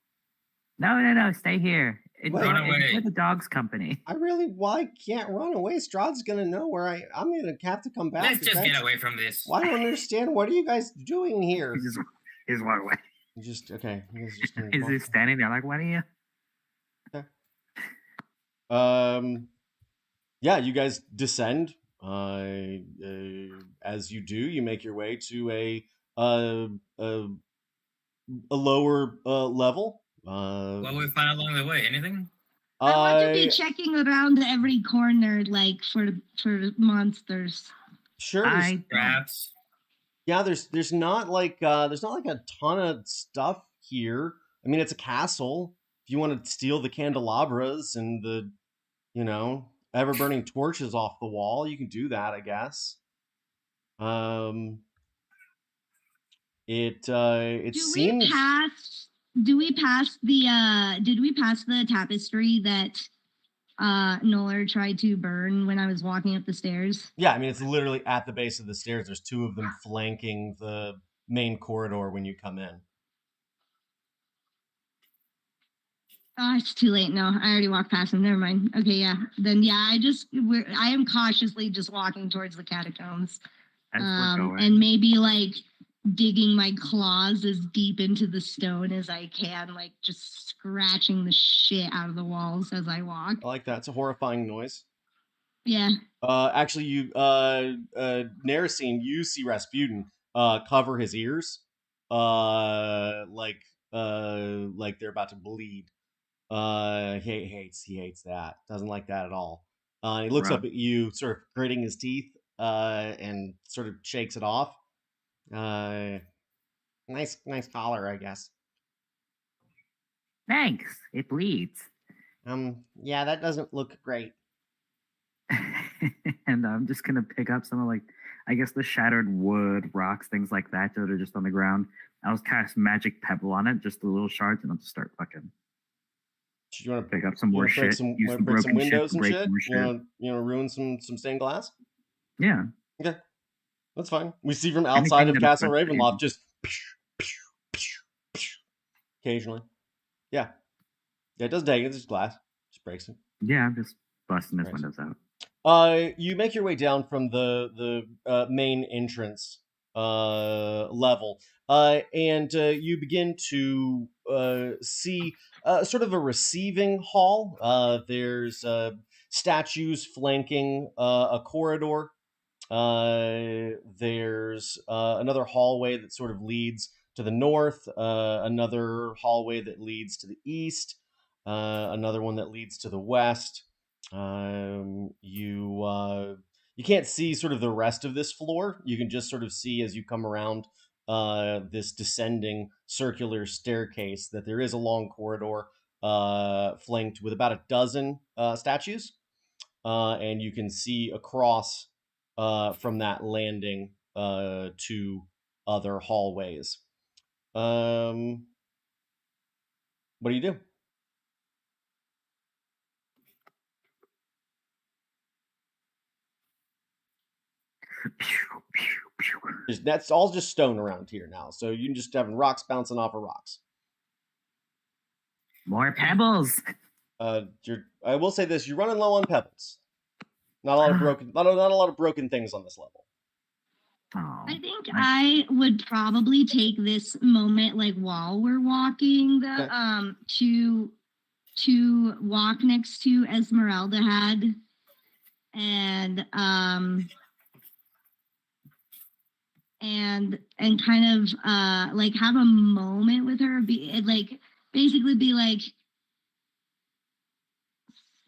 No. Stay here. Run away. Enjoy the dog's company. Why can't run away? Strahd's gonna know where I'm gonna have to come back. Let's just get away from this. Well, I don't understand. What are you guys doing here? He's one away. Okay. You guys just gonna Is walk- he standing there like, what are you? Yeah, you guys descend. As you do, you make your way to a lower level. What will we find along the way? Anything? I want to be checking around every corner, like for monsters. Sure. Traps. Yeah, there's not like a ton of stuff here. I mean, it's a castle. If you want to steal the candelabras and the, ever burning torches off the wall, you can do that, I guess. It seems. Did we pass the tapestry that Noller tried to burn when I was walking up the stairs? Yeah, I mean, it's literally at the base of the stairs. There's two of them flanking the main corridor when you come in. Oh, it's too late. No, I already walked past them. Never mind. Okay, yeah. Then yeah, I am cautiously just walking towards the catacombs. And maybe like digging my claws as deep into the stone as I can, like just scratching the shit out of the walls as I walk. I like that. It's a horrifying noise. Yeah. Actually, Narasine, you see Rasputin cover his ears, like they're about to bleed. He hates that. Doesn't like that at all. He looks up at you, sort of gritting his teeth, and sort of shakes it off. Nice collar, I guess. Thanks. It bleeds. Yeah, that doesn't look great. And I'm just gonna pick up some of I guess the shattered wood, rocks, things like that are just on the ground. I'll cast magic pebble on it, just the little shards, and I'll just start fucking. You want to pick up some more shit? Use some broken windows and shit. You know, ruin some stained glass. Yeah. Okay, that's fine. We see from outside of Castle Ravenloft just occasionally. Yeah, it doesn't take it. It's just glass. Just breaks it. Yeah, I'm just busting his windows out. You make your way down from the main entrance level, and you begin to see sort of a receiving hall. There's statues flanking a corridor. There's another hallway that sort of leads to the north, another hallway that leads to the east, another one that leads to the west. You can't see sort of the rest of this floor. You can just sort of see as you come around this descending circular staircase that there is a long corridor flanked with about a dozen statues. and you can see across from that landing to other hallways. What do you do? That's all just stone around here now, so you can just having rocks bouncing off of rocks. More pebbles. I will say this: you're running low on pebbles. Not a lot of broken, not a lot of broken things on this level. Oh, I think I would probably take this moment, like while we're walking, to walk next to Esmeralda had, and kind of like have a moment with her, basically be like,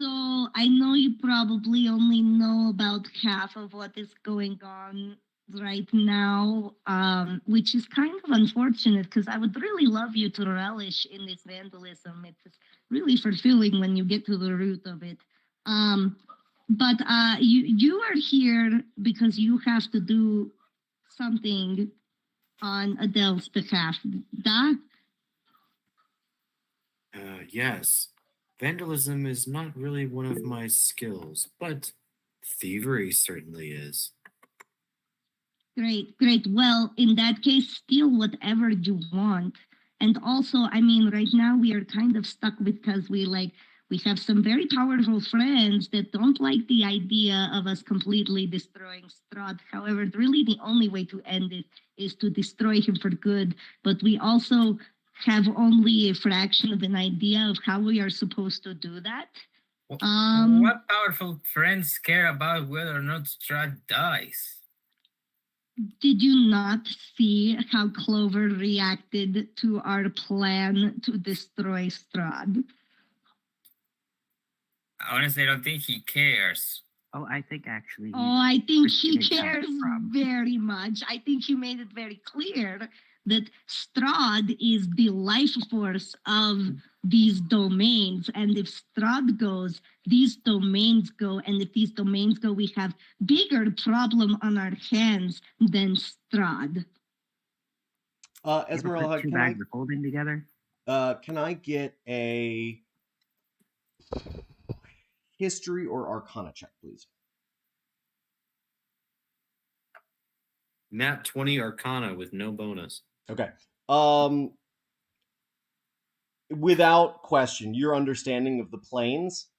so I know you probably only know about half of what is going on right now, which is kind of unfortunate because I would really love you to relish in this vandalism. It's really fulfilling when you get to the root of it. But you are here because you have to do something on Adele's behalf. That Yes. Vandalism is not really one of my skills, but thievery certainly is. Great. Well, in that case, steal whatever you want. And also, I mean, right now we are kind of stuck because we have some very powerful friends that don't like the idea of us completely destroying Strahd. However, really the only way to end it is to destroy him for good. But we also have only a fraction of an idea of how we are supposed to do that. What powerful friends care about whether or not Strahd dies? Did you not see how Clover reacted to our plan to destroy Strahd? Honestly, I don't think he cares. Oh, I think actually. I think he Big time cares problem. very much. I think he made it very clear that Strahd is the life force of these domains. And if Strahd goes, these domains go. And if these domains go, we have bigger problem on our hands than Strahd. Esmeralda, put two bags of holding together. Can I get a history or arcana check, please? Nat 20 Arcana with no bonus. Okay. Without question, your understanding of the planes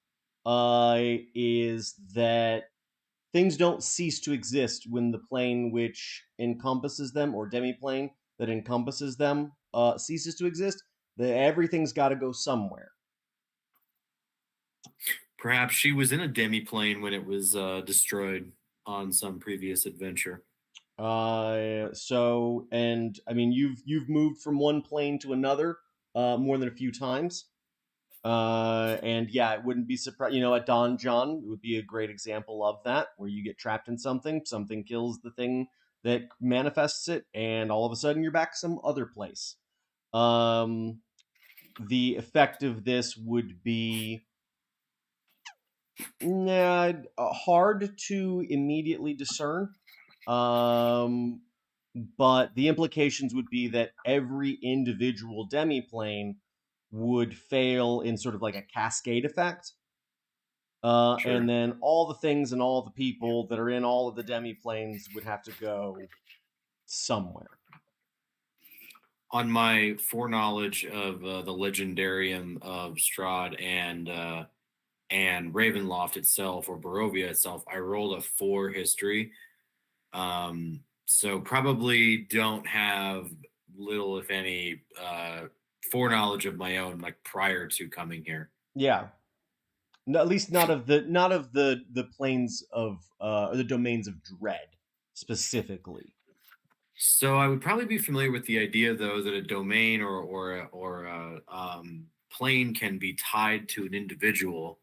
is that things don't cease to exist when the plane which encompasses them, or demiplane that encompasses them, ceases to exist. That everything's got to go somewhere. Perhaps she was in a demiplane when it was destroyed on some previous adventure. So, and I mean, you've moved from one plane to another more than a few times. And yeah, it wouldn't be surprised. At Don John, it would be a great example of that, where you get trapped in something kills the thing that manifests it, and all of a sudden you're back some other place. The effect of this would be hard to immediately discern. But the implications would be that every individual demiplane would fail in sort of like a cascade effect. Sure. And then all the things and all the people that are in all of the demiplanes would have to go somewhere. On my foreknowledge of the legendarium of Strahd and Ravenloft itself, or Barovia itself, I rolled a 4 history. So probably don't have little, if any, foreknowledge of my own, like prior to coming here. Yeah. No, at least not of the planes of or the domains of dread specifically. So I would probably be familiar with the idea, though, that a domain or a plane can be tied to an individual.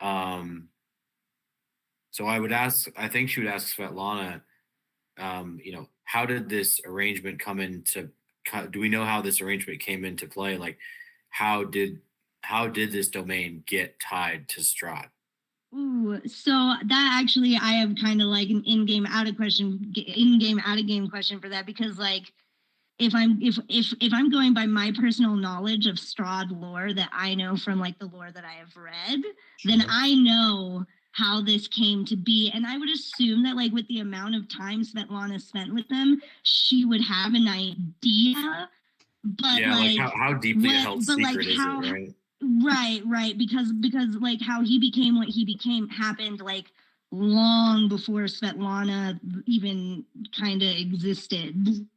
So I would ask. I think she would ask Svetlana. How did this arrangement come into? Do we know how this arrangement came into play? Like, how did this domain get tied to Strahd? Ooh, so that actually, I have kind of like an in-game out of game question for that, because like if I'm going by my personal knowledge of Strahd lore that I know from like the lore that I have read, then Sure. I know how this came to be, and I would assume that like with the amount of time Svetlana spent with them, she would have an idea. But Yeah, like how deeply a held secret is it, right? right, because like how he became what he became happened like long before Svetlana even kind of existed.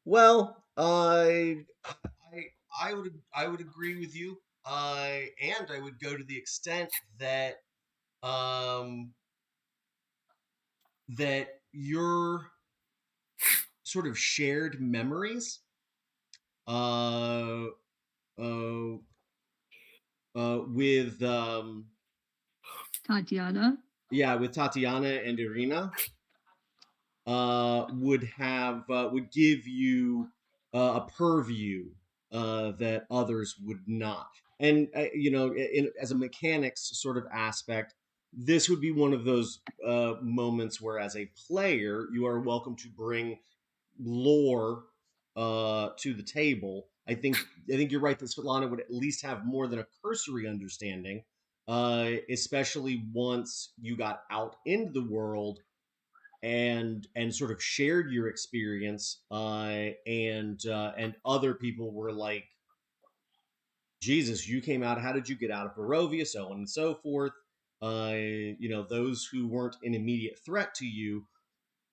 Well, I would agree with you. And I would go to the extent that um that your sort of shared memories uh uh with Tatiana. with Tatiana and Irina would give you a purview that others would not. And as a mechanics sort of aspect, this would be one of those moments where, as a player, you are welcome to bring lore to the table. I think you're right that Svetlana would at least have more than a cursory understanding, especially once you got out into the world and sort of shared your experience, and other people were like, Jesus, you came out, how did you get out of Barovia, so on and so forth. Those who weren't an immediate threat to you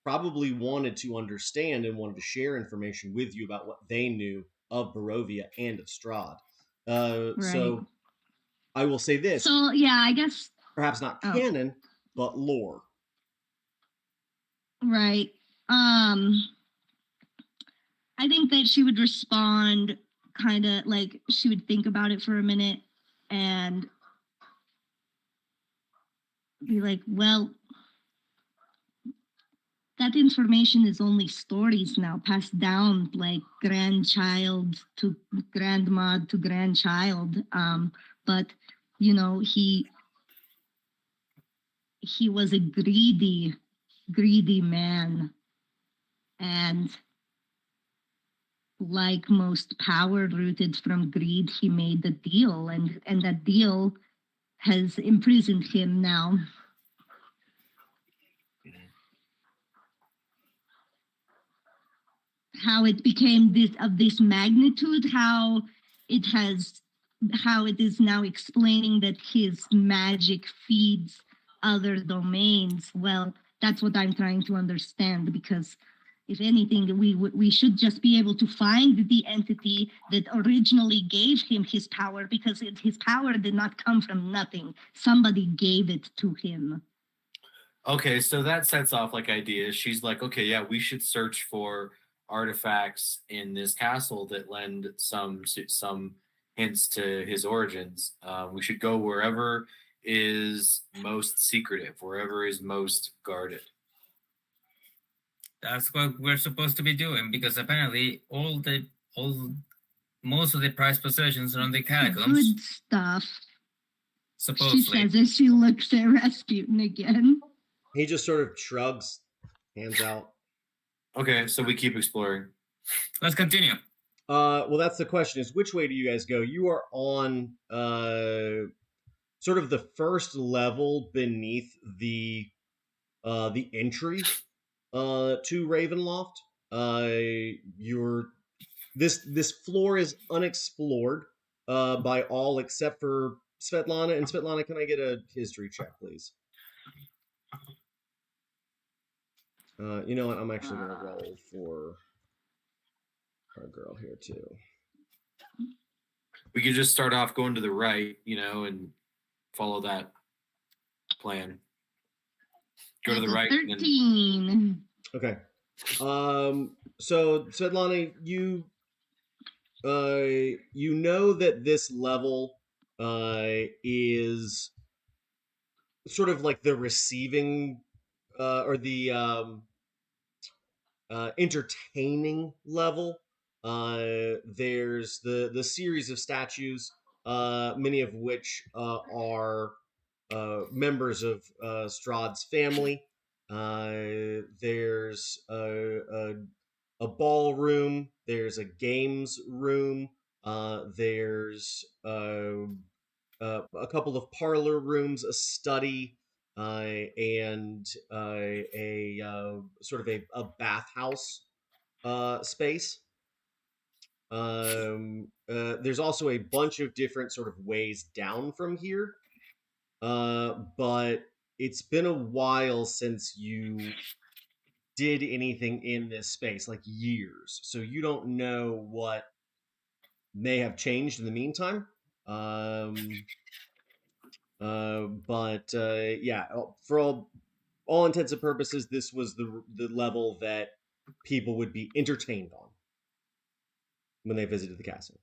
probably wanted to understand and wanted to share information with you about what they knew of Barovia and of Strahd. Right. So I will say this, So yeah, I guess perhaps not canon, but lore. right. I think that she would respond kind of like she would think about it for a minute and be like, well, that information is only stories now, passed down like grandchild to grandma to grandchild. But he was a greedy man, and like most power rooted from greed, he made the deal, and that deal has imprisoned him now. How it became this magnitude, how it is now explaining that his magic feeds other domains. Well, that's what I'm trying to understand, because if anything, we should just be able to find the entity that originally gave him his power, because his power did not come from nothing. Somebody gave it to him. Okay, so that sets off like ideas. She's like, okay, yeah, we should search for artifacts in this castle that lend some hints to his origins. We should go wherever is most secretive, wherever is most guarded. That's what we're supposed to be doing, because apparently most of the prized possessions are on the catacombs. Good stuff. Supposedly. She says as she looks at Rasputin again. He just sort of shrugs, hands out. Okay, so we keep exploring. Let's continue. Well, that's the question: is which way do you guys go? You are on sort of the first level beneath the entry to Ravenloft. This floor is unexplored by all except for Svetlana. And Svetlana, can I get a history check, please? You know what? I'm actually going to roll for our girl here too. We could just start off going to the right, and follow that plan. Go to the right. 13. Okay. So Svetlana, you know that this level is sort of like the receiving or the entertaining level. There's the series of statues, many of which are members of Strahd's family. There's a ballroom. There's a games room. There's a couple of parlor rooms, a study, and a sort of a bathhouse space. There's also a bunch of different sort of ways down from here, but it's been a while since you did anything in this space, like years. So you don't know what may have changed in the meantime. But yeah, for all intents and purposes, this was the level that people would be entertained on when they visited the castle.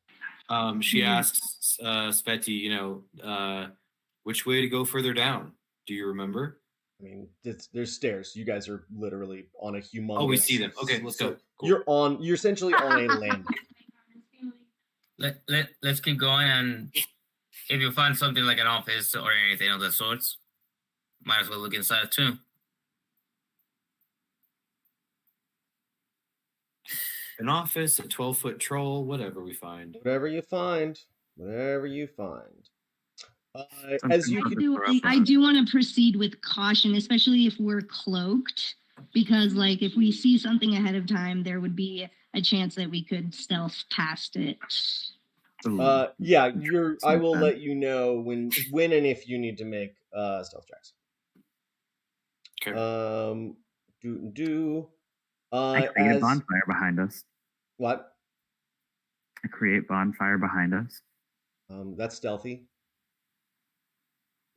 She asks Sveti, which way to go further down? Do you remember? I mean, there's stairs. You guys are literally on a humongous. Oh, we see them. Okay, let's go. Cool. You're essentially on a landing. Let's keep going, and if you find something like an office or anything of the sorts, might as well look inside too. An office, a 12-foot troll, whatever we find. Whatever you find. As you I do want to proceed with caution, especially if we're cloaked, because like if we see something ahead of time, there would be a chance that we could stealth past it. Yeah, I will let you know when and if you need to make stealth checks. Okay. I create a bonfire behind us. What? I create bonfire behind us. That's stealthy.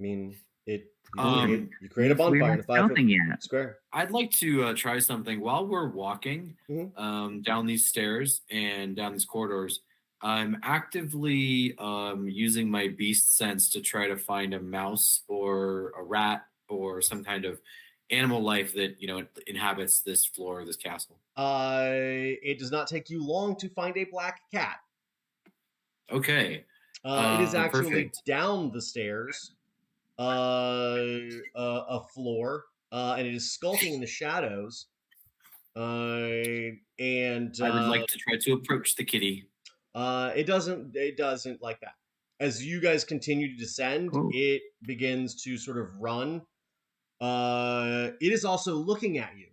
I mean, you create a We bonfire in a aren't 5 foot stealthing yet. square. I'd like to try something while we're walking Mhm. down these stairs and down these corridors. I'm actively using my beast sense to try to find a mouse or a rat or some kind of animal life that inhabits this floor of this castle. It does not take you long to find a black cat. Okay. It is actually Perfect. down the stairs, a floor, and it is skulking in the shadows. And I would like to try to approach the kitty. it doesn't like that. As you guys continue to descend, Cool. it begins to sort of run. It is also looking at you.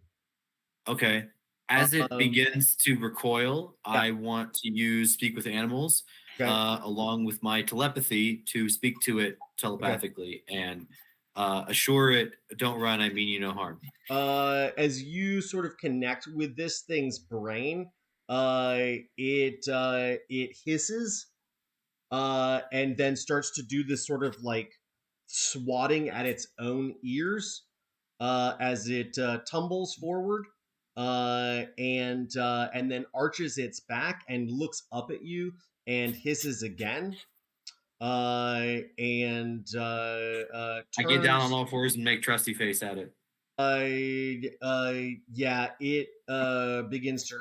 Okay. As it Um, begins to recoil, yeah. I want to use Speak with Animals Okay. along with my telepathy to speak to it telepathically and assure it, don't run, I mean you no harm. As you sort of connect with this thing's brain, it hisses, and then starts to do this sort of like swatting at its own ears, as it tumbles forward, and then arches its back and looks up at you and hisses again. And I get down on all fours and make trusty face at it. yeah, it begins to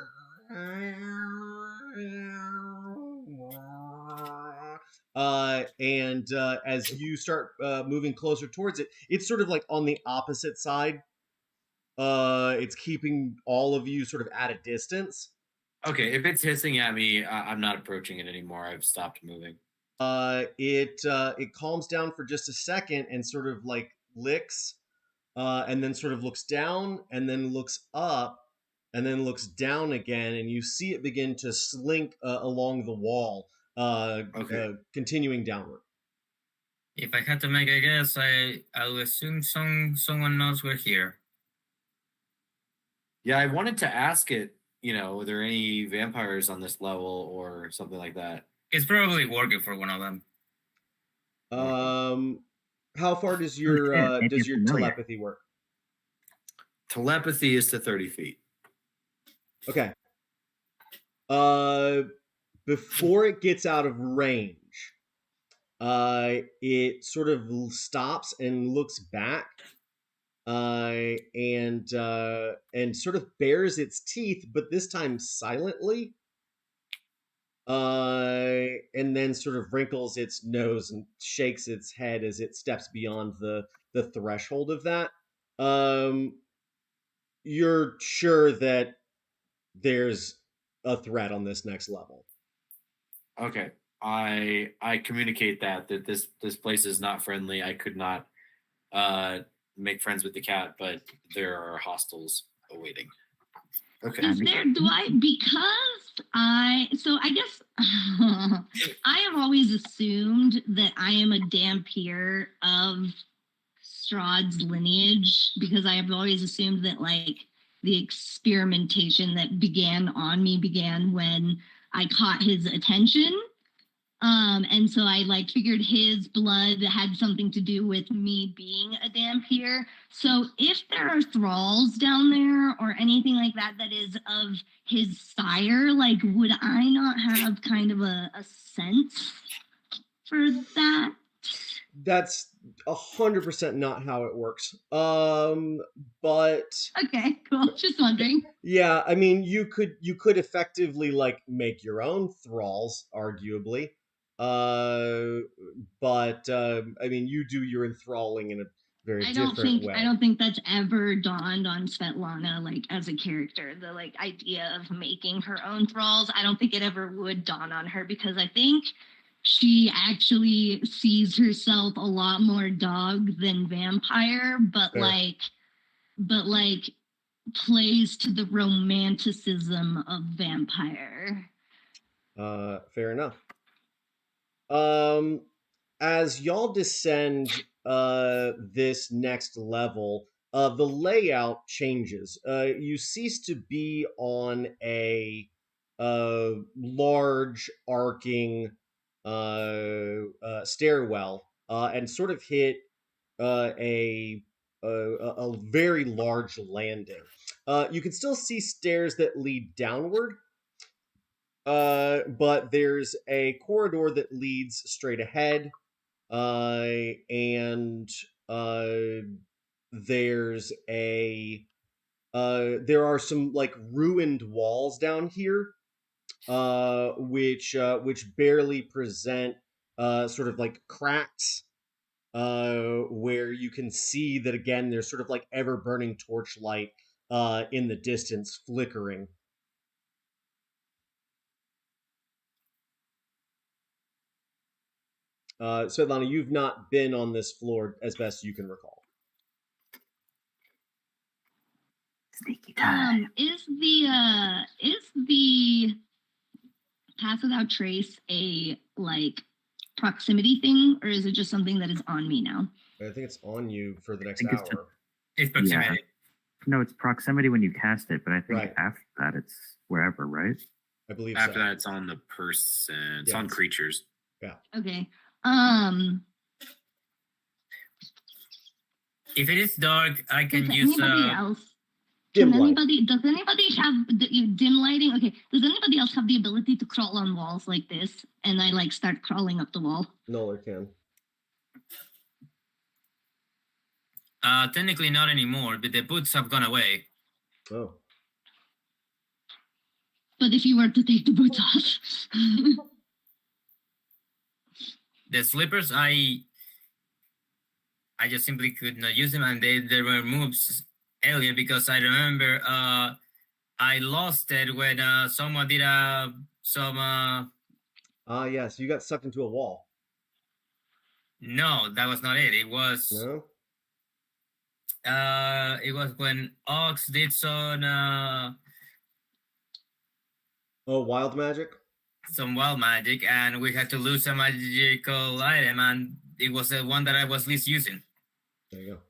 and as you start moving closer towards it, it's sort of like on the opposite side. It's keeping all of you sort of at a distance. Okay, if it's hissing at me, I'm not approaching it anymore. I've stopped moving. It calms down for just a second and sort of like licks, and then sort of looks down and then looks up and then looks down again, and you see it begin to slink along the wall, continuing downward. If I had to make a guess, I would assume someone knows we're here. Yeah, I wanted to ask it, are there any vampires on this level or something like that? It's probably working for one of them. How far does your familiar. telepathy work? Telepathy is to 30 feet. Okay. Before it gets out of range, it sort of stops and looks back, and sort of bares its teeth, but this time silently. and then sort of wrinkles its nose and shakes its head as it steps beyond the threshold of that. You're sure that there's a threat on this next level. Okay. I communicate that this place is not friendly. I could not make friends with the cat, but there are hostiles awaiting. Okay. Is there, because I guess I have always assumed that I am a Dampier of Strahd's lineage, because I have always assumed that like the experimentation that began on me began when I caught his attention. And so I like figured his blood had something to do with me being a Dampier. So if there are thralls down there or anything like that that is of his sire, like would I not have kind of a sense for that? That's 100% not how it works. But Okay, cool. Just wondering. yeah, I mean, you could effectively like make your own thralls, arguably. But I mean, you do your enthralling in a very different way. I don't think that's ever dawned on Svetlana like as a character. The like idea of making her own thralls, I don't think it ever would dawn on her, because I think she actually sees herself a lot more dog than vampire, but Fair. like plays to the romanticism of vampire. Fair enough. As y'all descend this next level, the layout changes. You cease to be on a large arcing stairwell and sort of hit a very large landing. You can still see stairs that lead downward, but there's a corridor that leads straight ahead, and there's a there are some like ruined walls down here, which barely present sort of like cracks, where you can see that again there's sort of like ever burning torchlight in the distance flickering. Svetlana, you've not been on this floor as best you can recall. Sneaky time. Is the Path Without Trace a like proximity thing, or is it just something that is on me now? I think it's on you for the next I think it's hour. It's proximity. No, it's proximity when you cast it, but I think Right. after that it's wherever, right? I believe After so. that, it's on the person. It's on Yes. creatures. Okay. If it is dark, I can Does use anybody else? Dim Can light. anybody? Does anybody have dim lighting? Okay. Does anybody else have the ability to crawl on walls like this? And I like start crawling up the wall. Noller can. Technically not anymore, but the boots have gone away. Oh. But if you were to take the boots off, The slippers, I just simply could not use them, and they were moves earlier because I remember I lost it when someone did some. Yes, you got sucked into a wall. No, that was not it. It was No? it was when Ox did some Wild magic? some wild magic, and we had to lose a magical item, and it was the one that I was least using. There you go.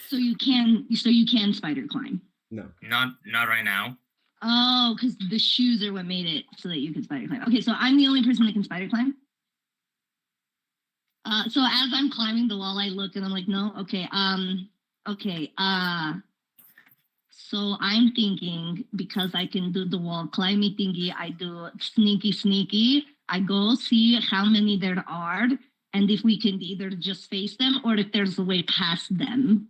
so you can spider climb. No. Not right now. Oh, because the shoes are what made it so that you can spider climb. Okay, so I'm the only person that can spider climb. So as I'm climbing the wall, I look and I'm like, no, okay, so I'm thinking, because I can do the wall climbing thingy, I do sneaky. I go see how many there are, and if we can either just face them or if there's a way past them.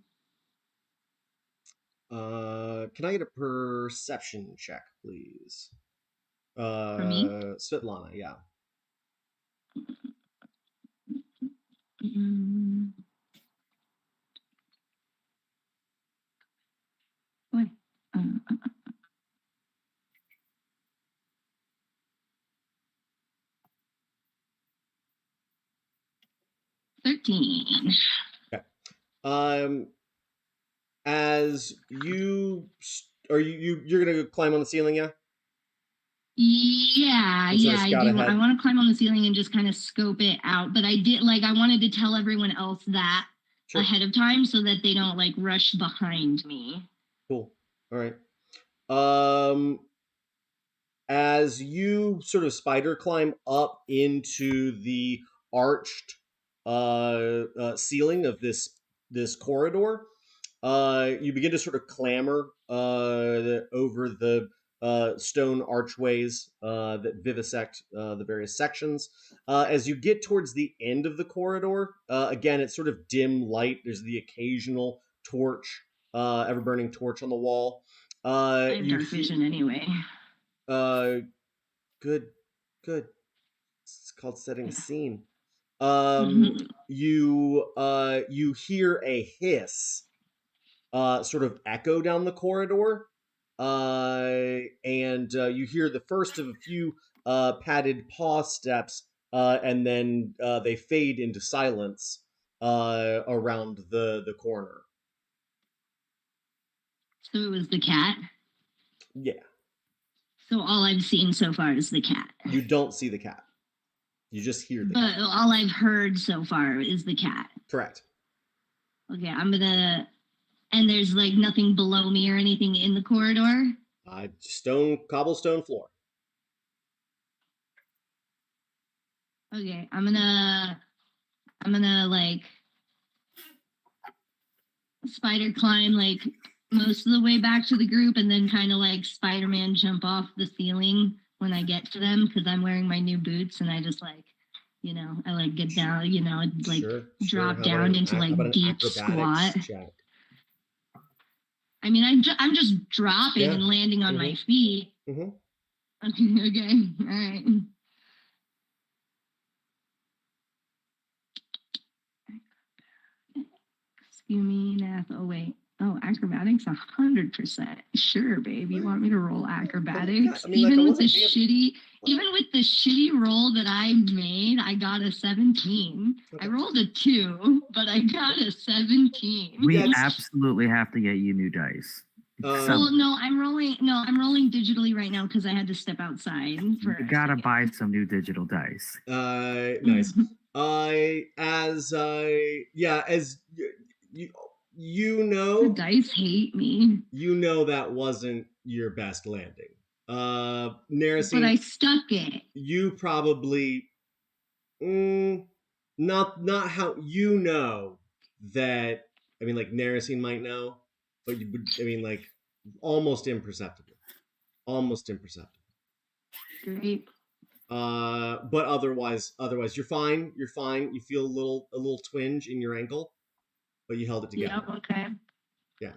Can I get a perception check, please? For me? Svetlana, yeah. Mm. What? Uh, 13. As you're gonna climb on the ceiling, yeah? Yeah, And sort of yeah, I scout do. ahead? I want to climb on the ceiling and just kind of scope it out. But I did I wanted to tell everyone else that Sure. ahead of time so that they don't like rush behind me. Cool. All right. As you sort of spider climb up into the arched ceiling of this corridor, you begin to sort of clamber over the stone archways that vivisect the various sections. As you get towards the end of the corridor, again, it's sort of dim light. There's the occasional torch, ever burning torch on the wall. I have You dark vision anyway. good, good. It's called setting a scene. Mhm. You hear a hiss sort of echo down the corridor, and you hear the first of a few padded paw steps, and then they fade into silence around the corner. So it was the cat. Yeah, So all I've seen so far is the cat. you don't see the cat. You just hear the But cat. all I've heard so far is the cat. Correct. Okay, I'm gonna. And there's like nothing below me or anything in the corridor. Cobblestone floor. Okay, I'm gonna like spider climb like most of the way back to the group and then kind of like Spider-Man jump off the ceiling when I get to them because I'm wearing my new boots and I just like, I like get down, like Sure. drop How down about into how like about an deep acrobatics squat. check? I mean, I'm just dropping Yeah. and landing on my feet. Mm-hmm. Okay, all right. Excuse me, math. Oh wait. Oh, acrobatics, 100%. Sure, babe. You want me to roll acrobatics? I mean, like, I even with the wasn't being- shitty roll that I made, I got a 17. Okay. I rolled a 2, but I got a 17. We Yes. absolutely have to get you new dice. Well, no, I'm rolling digitally right now because I had to step outside. You gotta buy some new digital dice. Nice. As you The know, dice hate me. you know that wasn't your best landing. But Narasine, I stuck it. you probably not how you know that. I mean, like Narasine might know, but you would. I mean, like almost imperceptible. Great. But otherwise, you're fine. You're fine. You feel a little twinge in your ankle, but you held it together. Yep, okay. Yeah.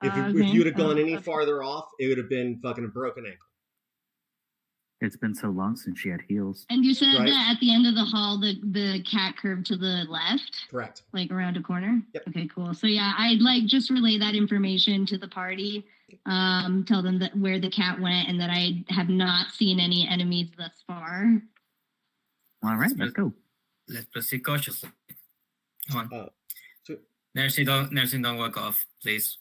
If Okay. you'd have gone any Okay. farther off, it would have been fucking a broken ankle. It's been so long since she had heels. And you said Right. that at the end of the hall, the cat curved to the left, Correct. like around a corner. Yep. Okay, cool. So yeah, I'd like just relay that information to the party. Tell them that where the cat went and that I have not seen any enemies thus far. All right, let's go. Let's proceed cautiously. Come on. So, Nursing, don't walk off, please.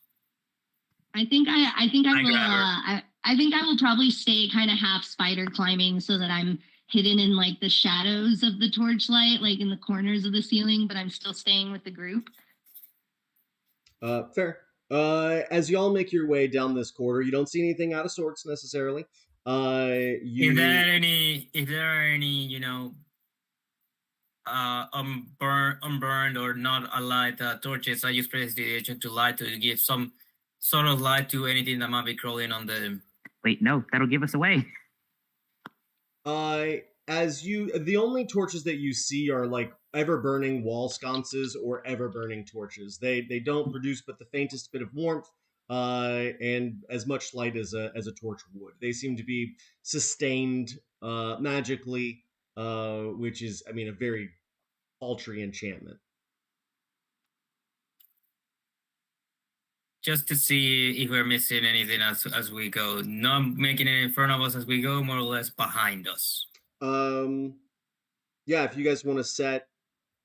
I think I will. grab her. I think I will probably stay kind of half spider climbing so that I'm hidden in like the shadows of the torchlight, like in the corners of the ceiling, but I'm still staying with the group. fair. As y'all make your way down this corridor, you don't see anything out of sorts necessarily. If there are any, unburned or not alight torches, I use prestidigitation to light to give some sort of light to anything that might be crawling on the. Wait, no, that'll give us away. The only torches that you see are like ever burning wall sconces or ever burning torches. They don't produce but the faintest bit of warmth, and as much light as a torch would. They seem to be sustained magically, which is, I mean, a very paltry enchantment. Just to see if we're missing anything as we go. Not making it in front of us as we go, more or less behind us. Yeah, if you guys want to set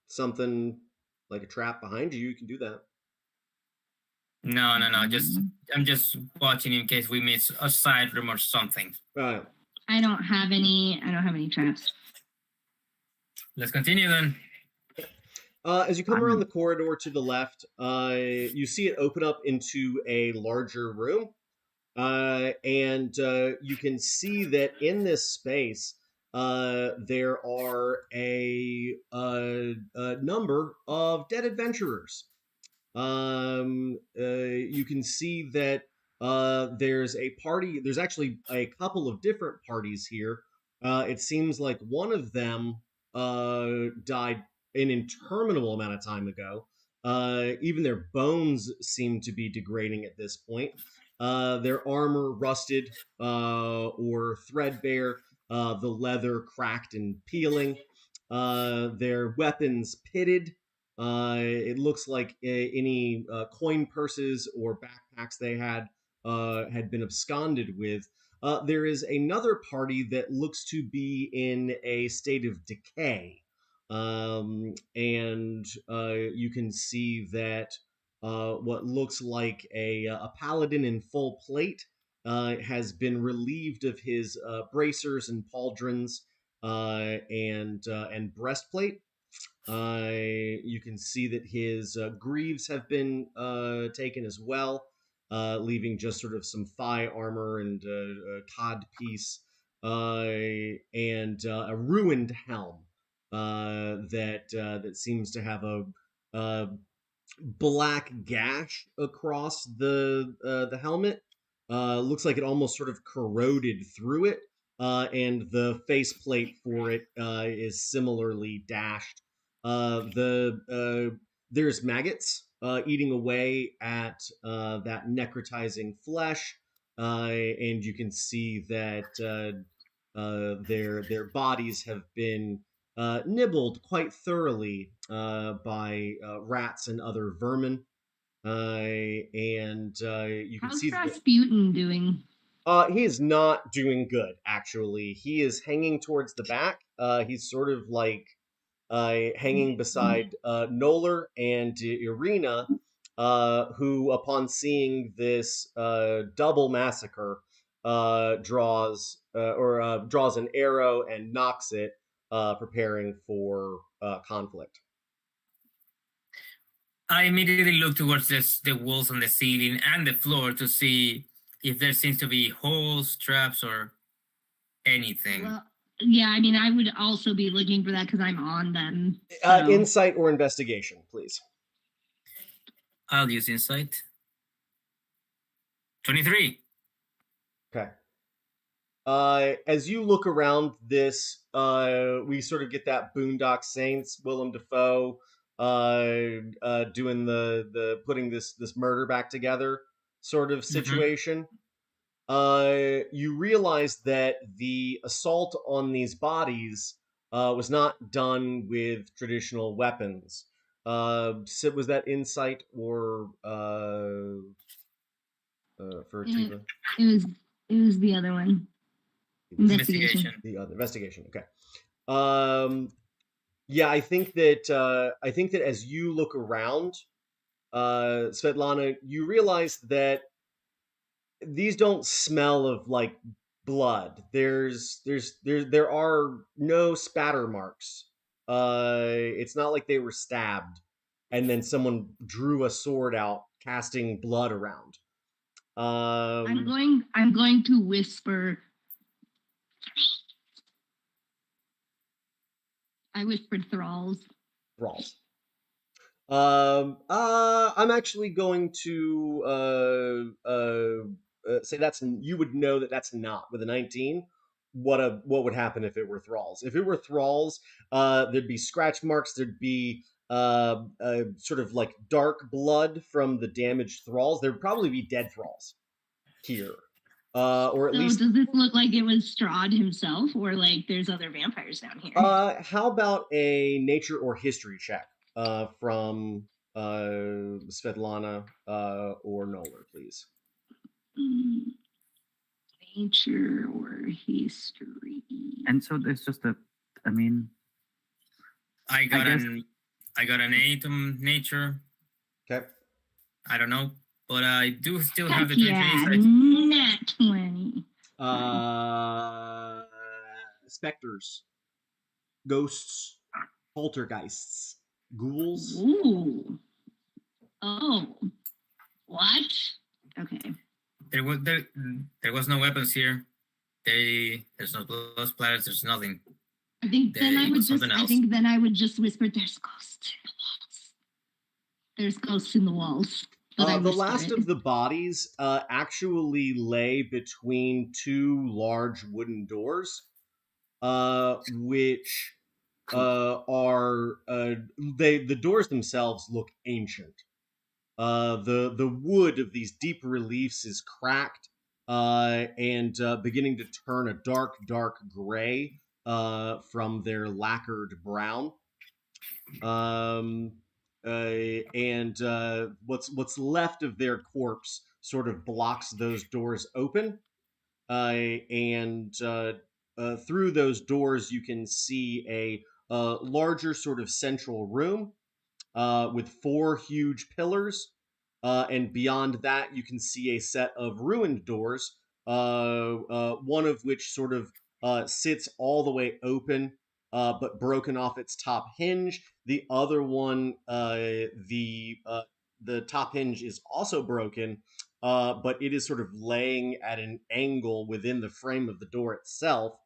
something like a trap behind you, you can do that. No. I'm just watching in case we miss a side room or something. I don't have any traps. Let's continue then. As you come around the corridor to the left, you see it open up into a larger room. And you can see that in this space, there are a number of dead adventurers. You can see that there's a party. There's actually a couple of different parties here. It seems like one of them died an interminable amount of time ago. Even their bones seem to be degrading at this point. Their armor rusted or threadbare, the leather cracked and peeling, their weapons pitted. It looks like any coin purses or backpacks they had been absconded with. There is another party that looks to be in a state of decay. And you can see that what looks like a paladin in full plate has been relieved of his bracers and pauldrons and breastplate. You can see that his greaves have been taken as well, leaving just sort of some thigh armor and a cod piece and a ruined helm that seems to have a black gash across the helmet. Looks like it almost sort of corroded through it, and the faceplate for it is similarly dashed. There's maggots eating away at that necrotizing flesh, and you can see that their bodies have been nibbled quite thoroughly by rats and other vermin. And you can see How's Rasputin doing? He is not doing good, actually. He is hanging towards the back. He's sort of like hanging beside Noller and Irina, who, upon seeing this double massacre, draws an arrow and knocks it, preparing for conflict. I immediately look towards the walls on the ceiling and the floor to see if there seems to be holes, traps, or anything. Well, yeah, I mean, I would also be looking for that because I'm on them. So. Insight or investigation, please. I'll use insight. 23. Okay. As you look around this, we sort of get that Boondock Saints, Willem Dafoe, doing the putting this murder back together sort of situation. You realize that the assault on these bodies was not done with traditional weapons. So was that insight or for Tuva? It was the other one. Investigation. The other investigation. Okay. Yeah, I think that as you look around, Svetlana, you realize that these don't smell of like blood. There are no spatter marks. It's not like they were stabbed and then someone drew a sword out casting blood around. I'm going to whisper. I whispered thralls. Thralls. I'm actually going to say you would know that's not with a 19. What would happen if it were thralls? If it were thralls, there'd be scratch marks. There'd be sort of like dark blood from the damaged thralls. There would probably be dead thralls here, or at So least. does this look like it was Strahd himself, or like there's other vampires down here? How about a nature or history check from Svetlana or Noller, please? Nature or history? And so there's just I mean, I got guess- I got an 8 on nature. Okay. I don't know, but I do still have the Heck 23 yeah, insight. nat 20. Specters, ghosts, poltergeists, ghouls. Ooh. Oh. What? Okay. There was no weapons here. There's no blood splatters. There's nothing. I think then There I would was just something I else. think then I would just whisper, there's ghosts in the walls. There's ghosts in the walls. But I The whisper last it. of the bodies actually lay between two large wooden doors, which are the doors themselves look ancient. The wood of these deep reliefs is cracked and beginning to turn a dark gray from their lacquered brown. And what's left of their corpse sort of blocks those doors open, and through those doors you can see a larger sort of central room with 4 huge pillars, and beyond that you can see a set of ruined doors, one of which sort of sits all the way open, but broken off its top hinge. The other one, the top hinge is also broken, but it is sort of laying at an angle within the frame of the door itself,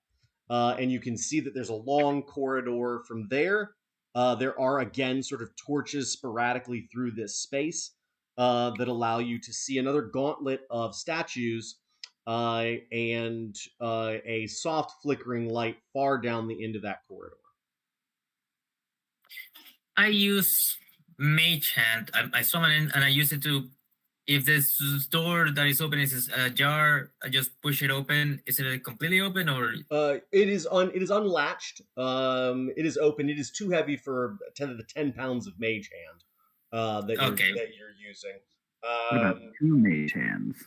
and you can see that there's a long corridor from there. There are again sort of torches sporadically through this space that allow you to see another gauntlet of statues, and a soft flickering light far down the end of that corridor. I use Mage Hand. I summon it and I use it to. If this door that is open is ajar, I just push it open. Is it completely open or? It is unlatched. It is open. It is too heavy for 10 pounds of Mage Hand that you're using. What about 2 mage hands?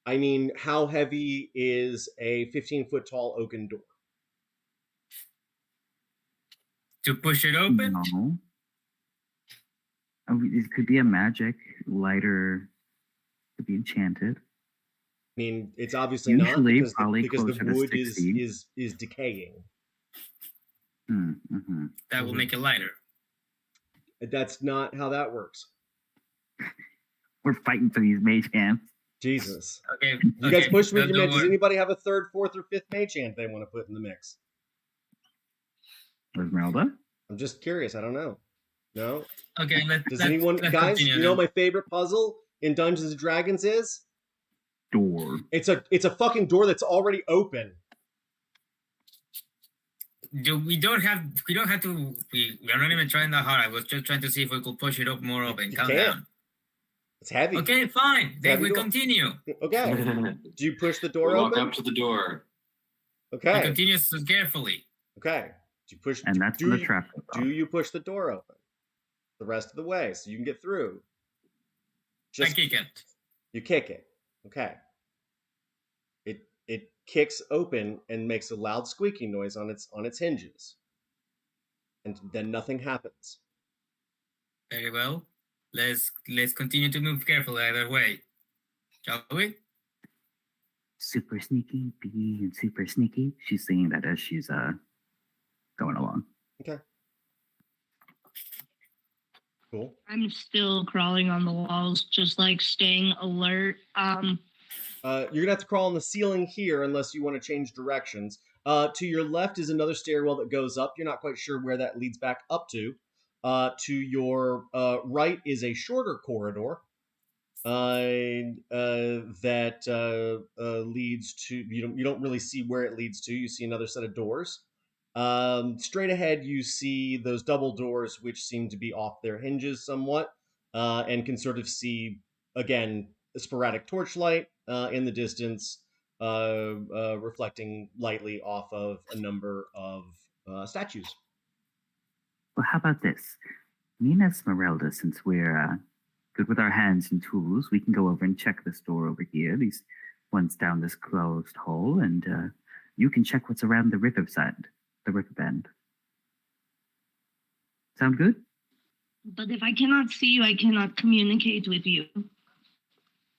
I mean, how heavy is a 15-foot tall oaken door? To push it open? No. It could be a magic lighter. Could be enchanted. I mean, it's obviously Usually, not probably because the closer to wood 60. is decaying. Mm-hmm. That will make it lighter. That's not how that works. We're fighting for these mage hands. Jesus. Okay. You guys push me. don't Does worry. anybody have a 3rd, 4th, or 5th mage hand they want to put in the mix? Esmeralda? I'm just curious. I don't know. No? Okay, Does anyone, let's guys? continue You know then. my favorite puzzle in Dungeons and Dragons is? Door. It's a fucking door that's already open. We don't have to. We are not even trying that hard. I was just trying to see if we could push it up more open. You Calm can't. down. It's heavy. Okay, fine. Then Heavy we door. continue. Okay. Do you push the door Walk open? up to the door. We Okay. continue so carefully. Okay. Do you push? And that's do when the you- trap goes Do off. you push the door open the rest of the way so you can get through? I kick it. You kick it. Okay. It kicks open and makes a loud squeaking noise on its hinges. And then nothing happens. Very well. Let's continue to move carefully either way. Shall we? Super sneaky, being super sneaky. She's singing that as she's going along. Okay. Cool. I'm still crawling on the walls, just like staying alert. You're gonna have to crawl on the ceiling here unless you want to change directions. To your left is another stairwell that goes up. You're not quite sure where that leads back up to. To your right is a shorter corridor that leads to. You don't really see where it leads to. You see another set of doors, Straight ahead, you see those double doors, which seem to be off their hinges somewhat, and can sort of see, again, a sporadic torchlight in the distance, reflecting lightly off of a number of statues. Well, how about this? Me and Esmeralda, since we're good with our hands and tools, we can go over and check this door over here, these ones down this closed hole, and you can check what's around the riverside, the river bend. Sound good? But if I cannot see you, I cannot communicate with you.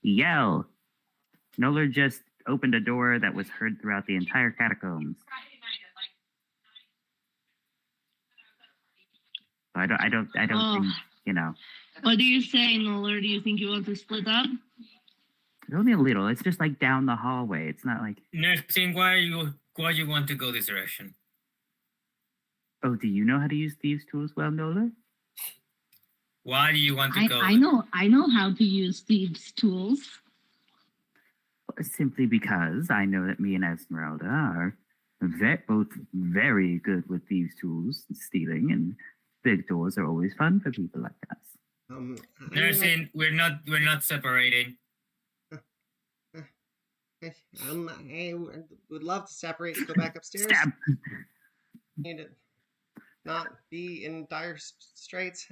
Yell. Noller just opened a door that was heard throughout the entire catacombs. I don't think, you know. What do you say, Noller? Do you think you want to split up? Only a little. It's just like down the hallway. It's not like. Nursing, why you want to go this direction? Oh, do you know how to use these tools well, Noller? Why do you want to go? I know how to use these tools. Simply because I know that me and Esmeralda are both very good with these tools, stealing, and big doors are always fun for people like us. Nursing, we're not separating. I would love to separate and go back upstairs. Stab! Need to not be in dire straits.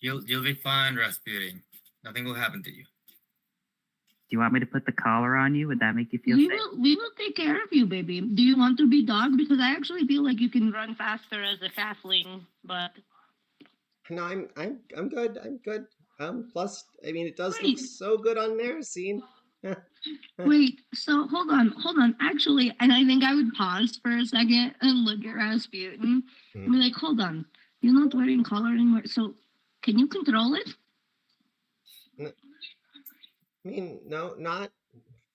You'll be fine, Rasputin. Nothing will happen to you. Do you want me to put the collar on you? Would that make you feel We safe? will take care of you, baby. Do you want to be dog? Because I actually feel like you can run faster as a halfling, but No, I'm good. I'm good. Plus, I mean, it does look Wait. so good on Narasine. wait, so hold on. Actually, and I think I would pause for a second and look at Rasputin and be like, hold on, you're not wearing collar anymore, so can you control it? I mean, no, not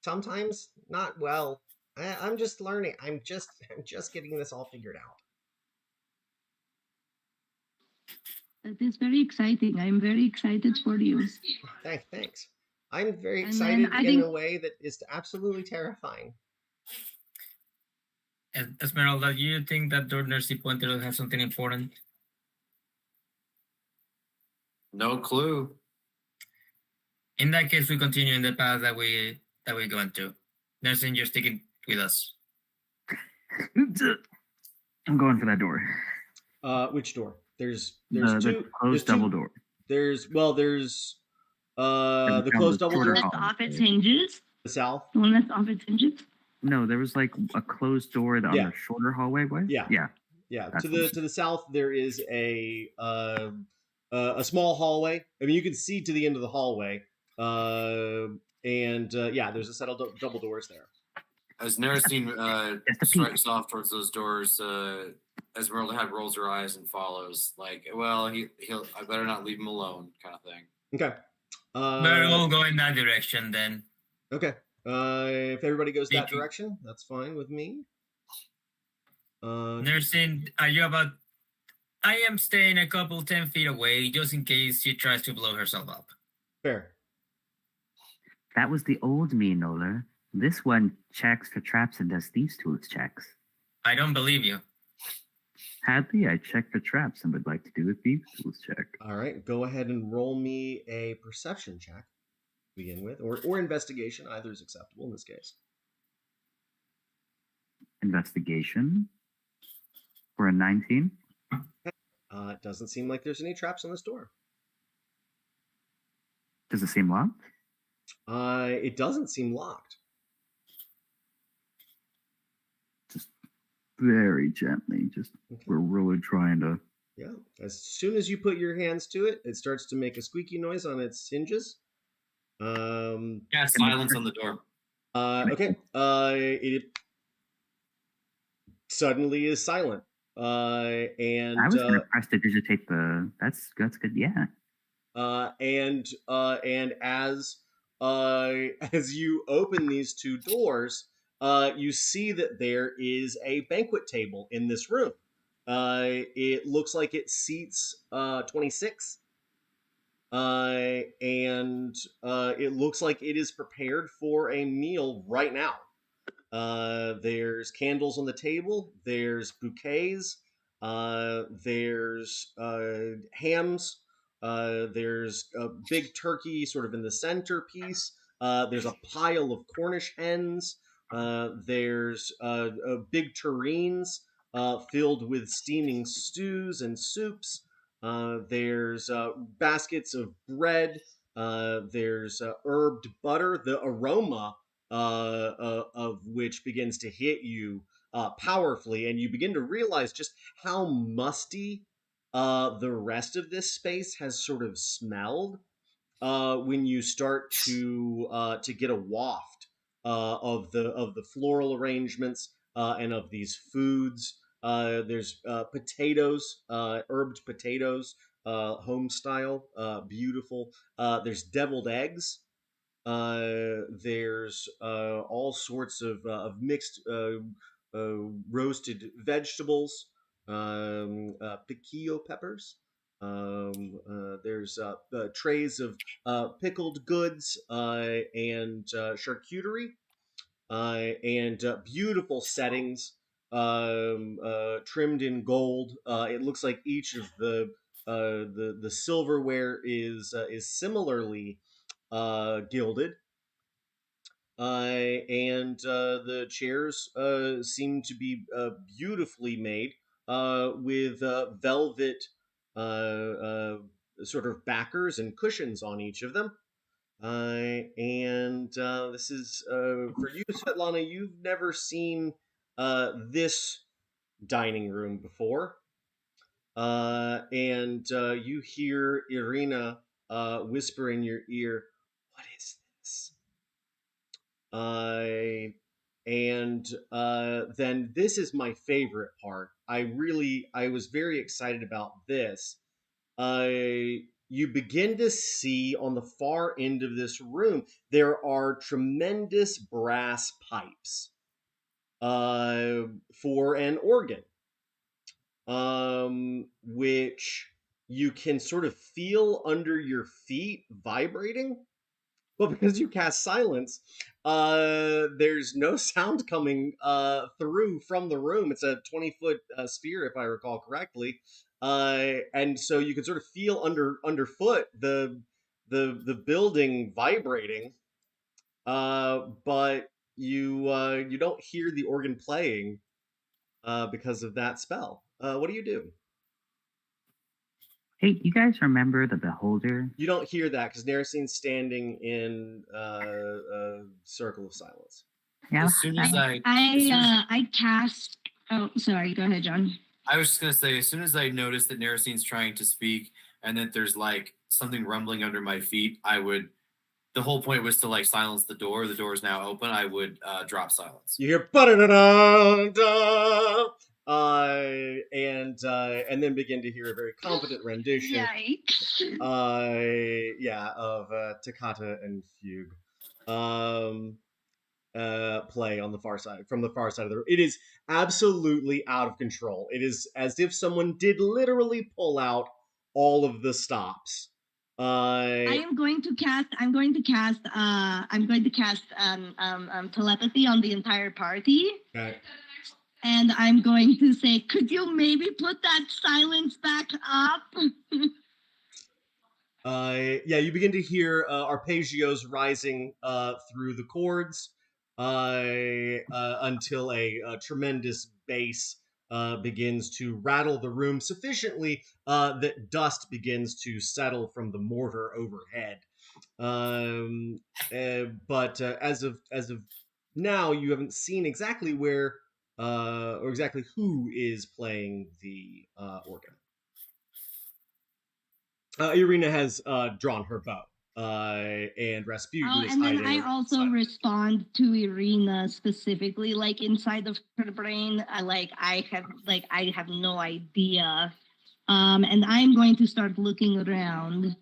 sometimes, not well. I'm just learning. I'm just getting this all figured out. That is very exciting. I'm very excited for you. Thanks. I'm very And excited then I in think- a way that is absolutely terrifying. Esmeralda, do you think that door Nursing pointed out has something important? No clue. In that case, we continue in the path that we're going to. Nursing, you're sticking with us. I'm going for that door. Which door? There's The two. closed double door. There's the down closed the double shorter door. That's hall. off its hinges. The south. The one that's off its hinges. No, there was like a closed door on Yeah. the shorter hallway way. Yeah. Yeah. Yeah, That's to the south there is a small hallway. I mean, you can see to the end of the hallway, there's a set of double doors there. As Narasine Just a peek. strikes off towards those doors, Esmeralda had rolls her eyes and follows, like, well, he'll I better not leave him alone, kind of thing. Okay. We're all going that direction then. Okay. If everybody goes that Thank you. direction, that's fine with me. Nursing, are you about? I am staying a couple 10 feet away just in case she tries to blow herself up. Fair. That was the old me, Noller. This one checks for traps and does these tools checks. I don't believe you. Hadley, I checked for traps and would like to do a thieves tools check. All right. Go ahead and roll me a perception check to begin with, or investigation. Either is acceptable in this case. Investigation for a 19. It doesn't seem like there's any traps on this door. Does it seem locked? It doesn't seem locked. Very gently. Just Okay. we're really trying to. Yeah. As soon as you put your hands to it, it starts to make a squeaky noise on its hinges. Yeah, silence on the door. Okay. It suddenly is silent. And I was gonna press to digitate the. That's good. Yeah. and as you open these two doors, you see that there is a banquet table in this room. It looks like it seats 26. And it looks like it is prepared for a meal right now. There's candles on the table. There's bouquets. There's hams. There's a big turkey sort of in the centerpiece. There's a pile of Cornish hens. There's big tureens filled with steaming stews and soups. There's baskets of bread. There's herbed butter. The aroma of which begins to hit you powerfully, and you begin to realize just how musty the rest of this space has sort of smelled when you start to get a waft of the floral arrangements and of these foods. There's potatoes, herbed potatoes, home style, beautiful. There's deviled eggs. There's all sorts of mixed roasted vegetables, piquillo peppers. There's trays of pickled goods and charcuterie and beautiful settings trimmed in gold. It looks like each of the silverware is similarly gilded. And the chairs seem to be beautifully made with velvet sort of backers and cushions on each of them. And this is for you, Svetlana. You've never seen this dining room before. And you hear Irina whisper in your ear, "What is this?" And then this is my favorite part. I was very excited about this. You begin to see on the far end of this room, there are tremendous brass pipes for an organ, which you can sort of feel under your feet vibrating. But because you cast silence, there's no sound coming through from the room. It's a 20-foot sphere, if I recall correctly, and so you can sort of feel underfoot the building vibrating, but you don't hear the organ playing because of that spell. What do you do? Hey, you guys remember the Beholder? You don't hear that because Narasine's standing in a circle of silence. Yeah. As soon as I cast. Oh, sorry. Go ahead, John. I was just gonna say, as soon as I noticed that Narasine's trying to speak and that there's like something rumbling under my feet, I would. The whole point was to like silence the door. The door is now open. I would drop silence. You hear ba-da-da-da-da, and then begin to hear a very competent rendition. Yikes. Of Toccata and Fugue. Play on the far side, from the far side of the room. It is absolutely out of control. It is as if someone did literally pull out all of the stops. I'm going to cast telepathy on the entire party. Okay. And I'm going to say, could you maybe put that silence back up? You begin to hear arpeggios rising through the chords until a tremendous bass begins to rattle the room sufficiently that dust begins to settle from the mortar overhead. But as of now, you haven't seen exactly where or exactly who is playing the organ. Irina has drawn her bow, and Rasputin is and then hiding. I also respond to Irina specifically, like inside of her brain. I have no idea, and I'm going to start looking around,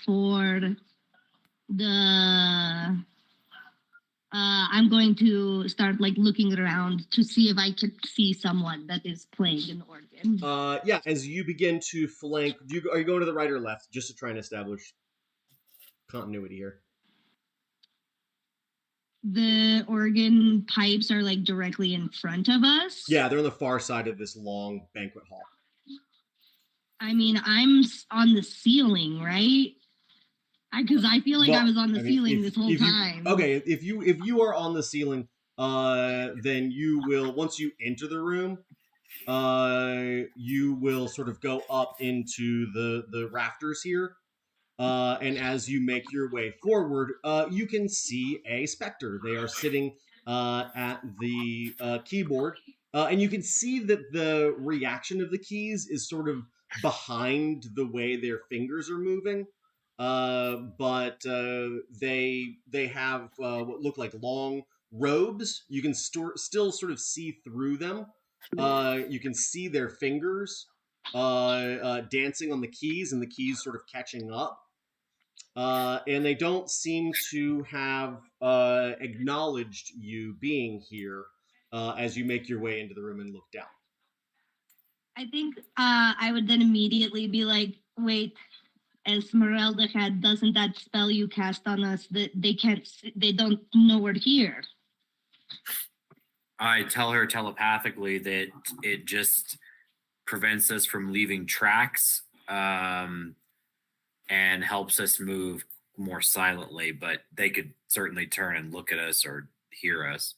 for the. I'm going to start looking around to see if I can see someone that is playing an organ. As you begin to flank, are you going to the right or left, just to try and establish continuity here? the organ pipes are like directly in front of us? Yeah, they're on the far side of this long banquet hall. I mean, I'm on the ceiling, right? Because I feel like I was on the ceiling this whole time. Okay, if you are on the ceiling, then you will, once you enter the room, you will sort of go up into the rafters here. And as you make your way forward, you can see a specter. They are sitting at the keyboard, and you can see that the reaction of the keys is sort of behind the way their fingers are moving. But they have what look like long robes. You can still sort of see through them. You can see their fingers dancing on the keys, and the keys sort of catching up. And they don't seem to have acknowledged you being here as you make your way into the room and look down. I think I would then immediately be like, wait, Esmeralda had, doesn't that spell you cast on us that they don't know we're here? I tell her telepathically that it just prevents us from leaving tracks and helps us move more silently, but they could certainly turn and look at us or hear us.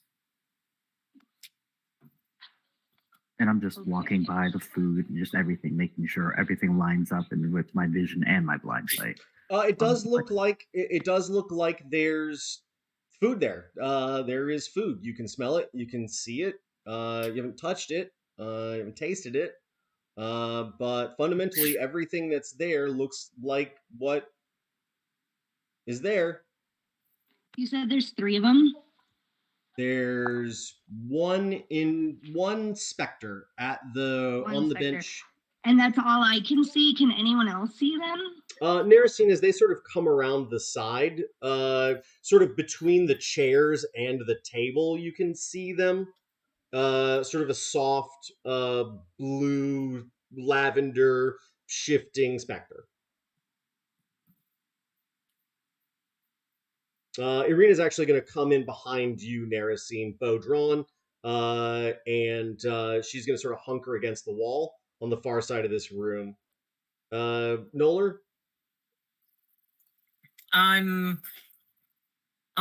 And I'm just walking by the food and just everything, making sure everything lines up and with my vision and my blind sight. It does look like there's food there. There is food. You can smell it. You can see it. You haven't touched it. You haven't tasted it. But fundamentally, everything that's there looks like what is there. You said there's 3 of them? There's one specter at on the bench. And that's all I can see? Can anyone else see them? Narasine, as they sort of come around the side, sort of between the chairs and the table, you can see them. Sort of a soft blue lavender shifting specter. Irina's actually going to come in behind you, Narasine, bow drawn, and she's going to sort of hunker against the wall on the far side of this room. Noller? I'll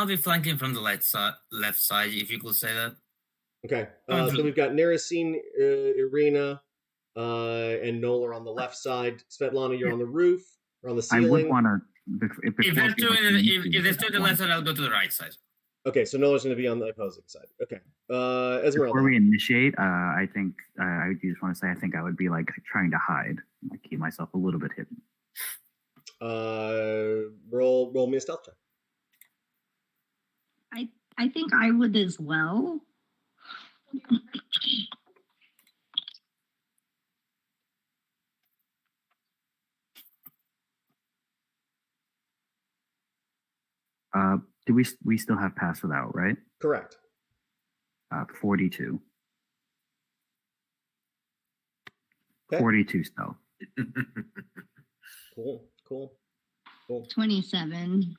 be flanking from the left side, if you could say that. Okay. So we've got Narasine, Irina, and Noller on the left side. Svetlana, you're on the roof or on the ceiling. I would want to. If they're to the left side, I'll go to the right side. Okay, so Noller's going to be on the opposing side. Okay. Esmeralda. Before we initiate, I think I just want to say I think I would be like trying to hide, like keep myself a little bit hidden. Roll me a stealth check. I think I would as well. Do we still have pass without, right? Correct. 42. Okay. 42 stealth. Cool. 27.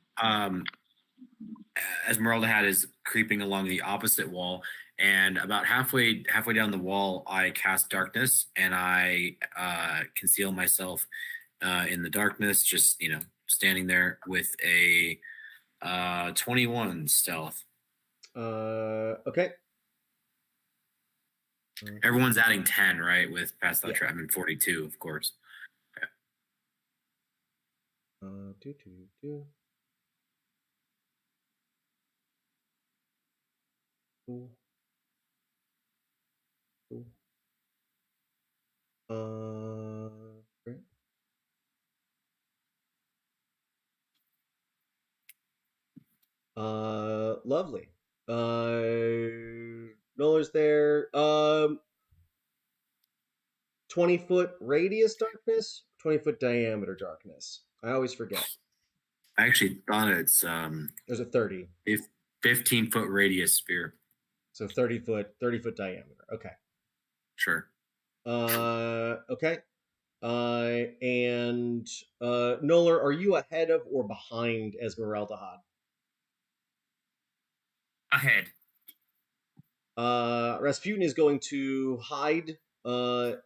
Esmeralda hat is creeping along the opposite wall, and about halfway down the wall, I cast darkness, and I conceal myself in the darkness, just standing there with a 21 stealth. Okay. Everyone's adding 10, right? With past that trap, I mean 42, of course. Okay. Cool. Great. Lovely. Noller's there. 20-foot radius darkness, 20-foot diameter darkness. I always forget. I actually thought it's there's a 30. 15-foot radius sphere. So 30-foot diameter. Okay. Sure. Okay. And Noller, are you ahead of or behind Esmeralda Had? Ahead. Rasputin is going to hide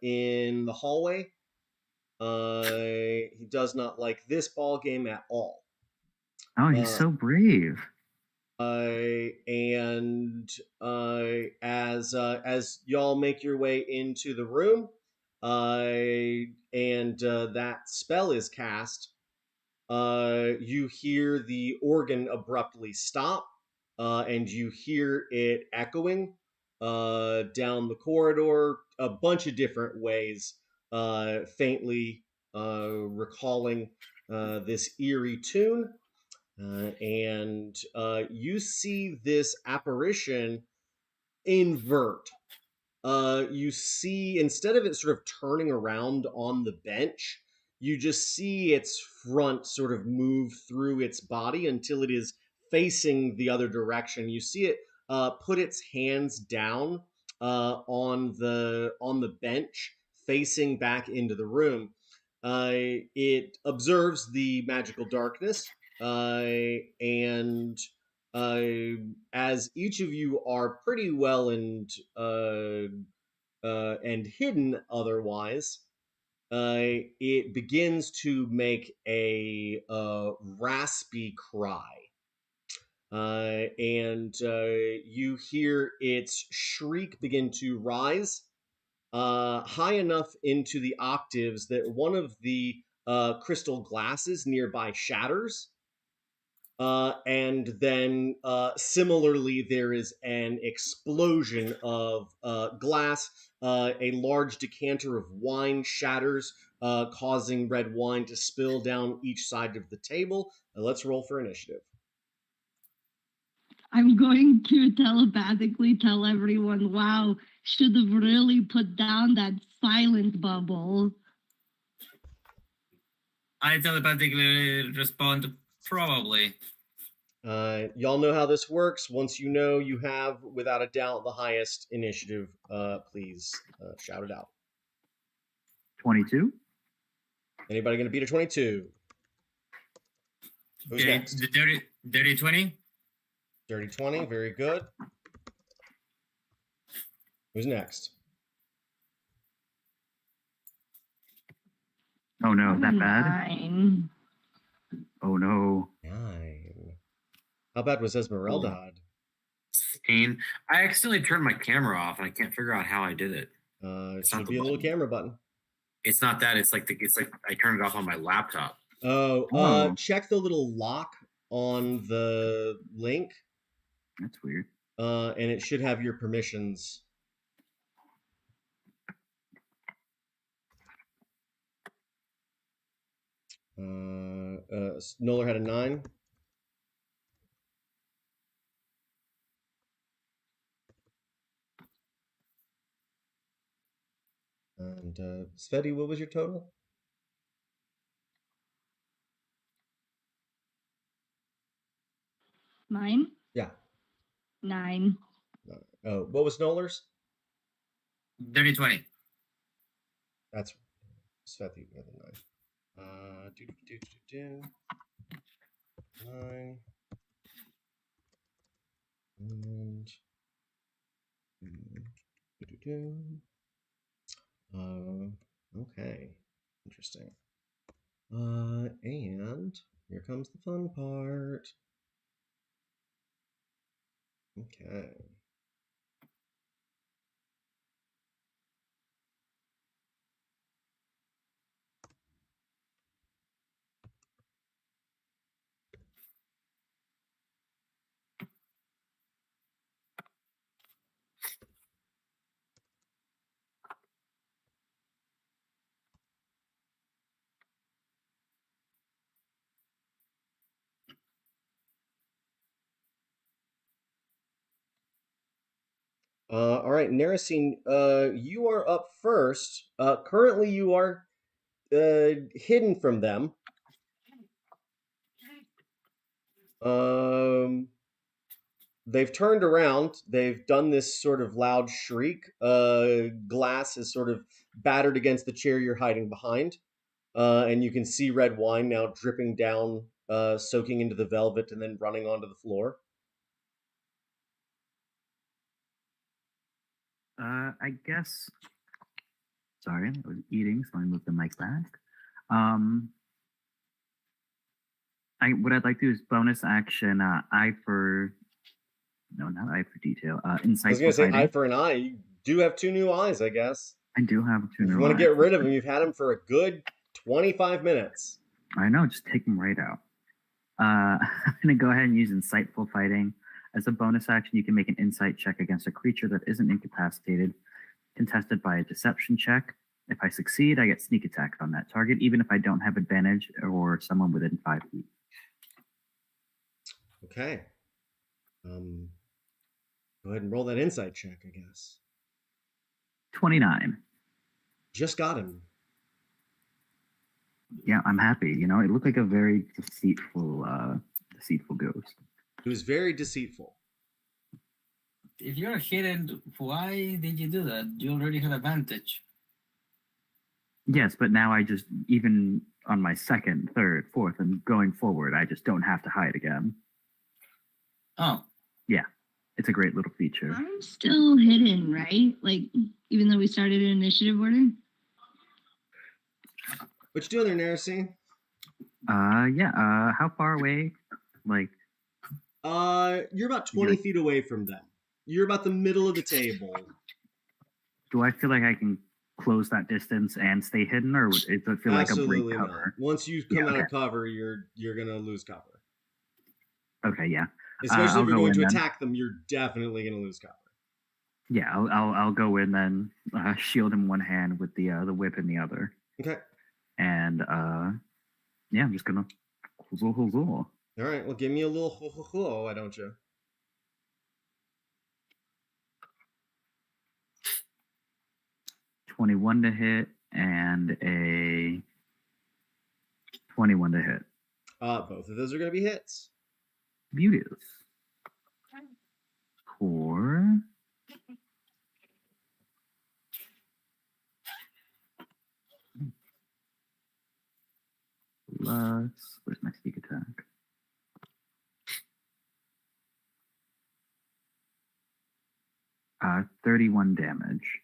in the hallway. He does not like this ball game at all. Oh, he's so brave. And as y'all make your way into the room, and that spell is cast, you hear the organ abruptly stop, and you hear it echoing down the corridor a bunch of different ways, faintly recalling this eerie tune. And you see this apparition invert. You see, instead of it sort of turning around on the bench, you just see its front sort of move through its body until it is facing the other direction. You see it put its hands down on the bench, facing back into the room. It observes the magical darkness, and as each of you are pretty well and hidden otherwise, it begins to make a raspy cry. And you hear its shriek begin to rise high enough into the octaves that one of the crystal glasses nearby shatters. And then similarly, there is an explosion of glass. A large decanter of wine shatters, causing red wine to spill down each side of the table. Let's roll for initiative. I'm going to telepathically tell everyone, wow, should have really put down that silent bubble. I telepathically respond probably. Y'all know how this works. Once you know you have, without a doubt, the highest initiative, please shout it out. 22. Anybody going to beat a 22? Who's next? Dirty 20? Dirty 20, very good. Who's next? Oh no, that bad? 9. Oh no. 9. How bad was Esmeralda had? 16. I accidentally turned my camera off, and I can't figure out how I did it. It should be a little camera button. It's not that. It's like I turned it off on my laptop. Oh, check the little lock on the link. That's weird. And it should have your permissions. Noller had a 9. And Sveti, what was your total? 9? Yeah. 9. Oh, what was Noller's? Dirty 20. That's Sveti, the other 9. 9. And okay, interesting. And here comes the fun part. Okay. All right, Narasine, you are up first. Currently, you are hidden from them. They've turned around. They've done this sort of loud shriek. Glass is sort of battered against the chair you're hiding behind. And you can see red wine now dripping down, soaking into the velvet and then running onto the floor. I guess. Sorry, I was eating, so I moved the mic back. What I'd like to do is bonus action. Eye for. No, not eye for detail. I was Insightful going to say fighting. eye for an eye. You do have 2 new eyes, I guess. I do have two If new you want to eyes. get rid of them, you've had them for a good 25 minutes. I know, just take them right out. I'm going to go ahead and use Insightful Fighting. As a bonus action, you can make an insight check against a creature that isn't incapacitated, contested by a deception check. If I succeed, I get sneak attack on that target, even if I don't have advantage or someone within 5 feet. Okay. Go ahead and roll that insight check, I guess. 29. Just got him. Yeah, I'm happy. You know, it looked like a very deceitful ghost. It was very deceitful. If you're hidden, why did you do that? You already had advantage. Yes, but now I just, even on my second, third, fourth, and going forward, I just don't have to hide again. Oh. Yeah, it's a great little feature. I'm still hidden, right? Like, even though we started in initiative order? What you doing there, Narasi? How far away? Like, you're about 20 feet away from them. You're about the middle of the table. do I feel like I can close that distance and stay hidden, or does it feel like a break cover? Not. Once you come out of cover, you're gonna lose cover. Okay, yeah. Especially if you're going to attack them, you're definitely gonna lose cover. Yeah, I'll go in then, shield in one hand with the whip in the other. Okay. And yeah, I'm just gonna. All right. Well, give me a little why don't you? $21 to hit and a 21 to hit. Both of those are going to be hits. Beauties. For plus, where's my sneak attack? Uh, 31 damage.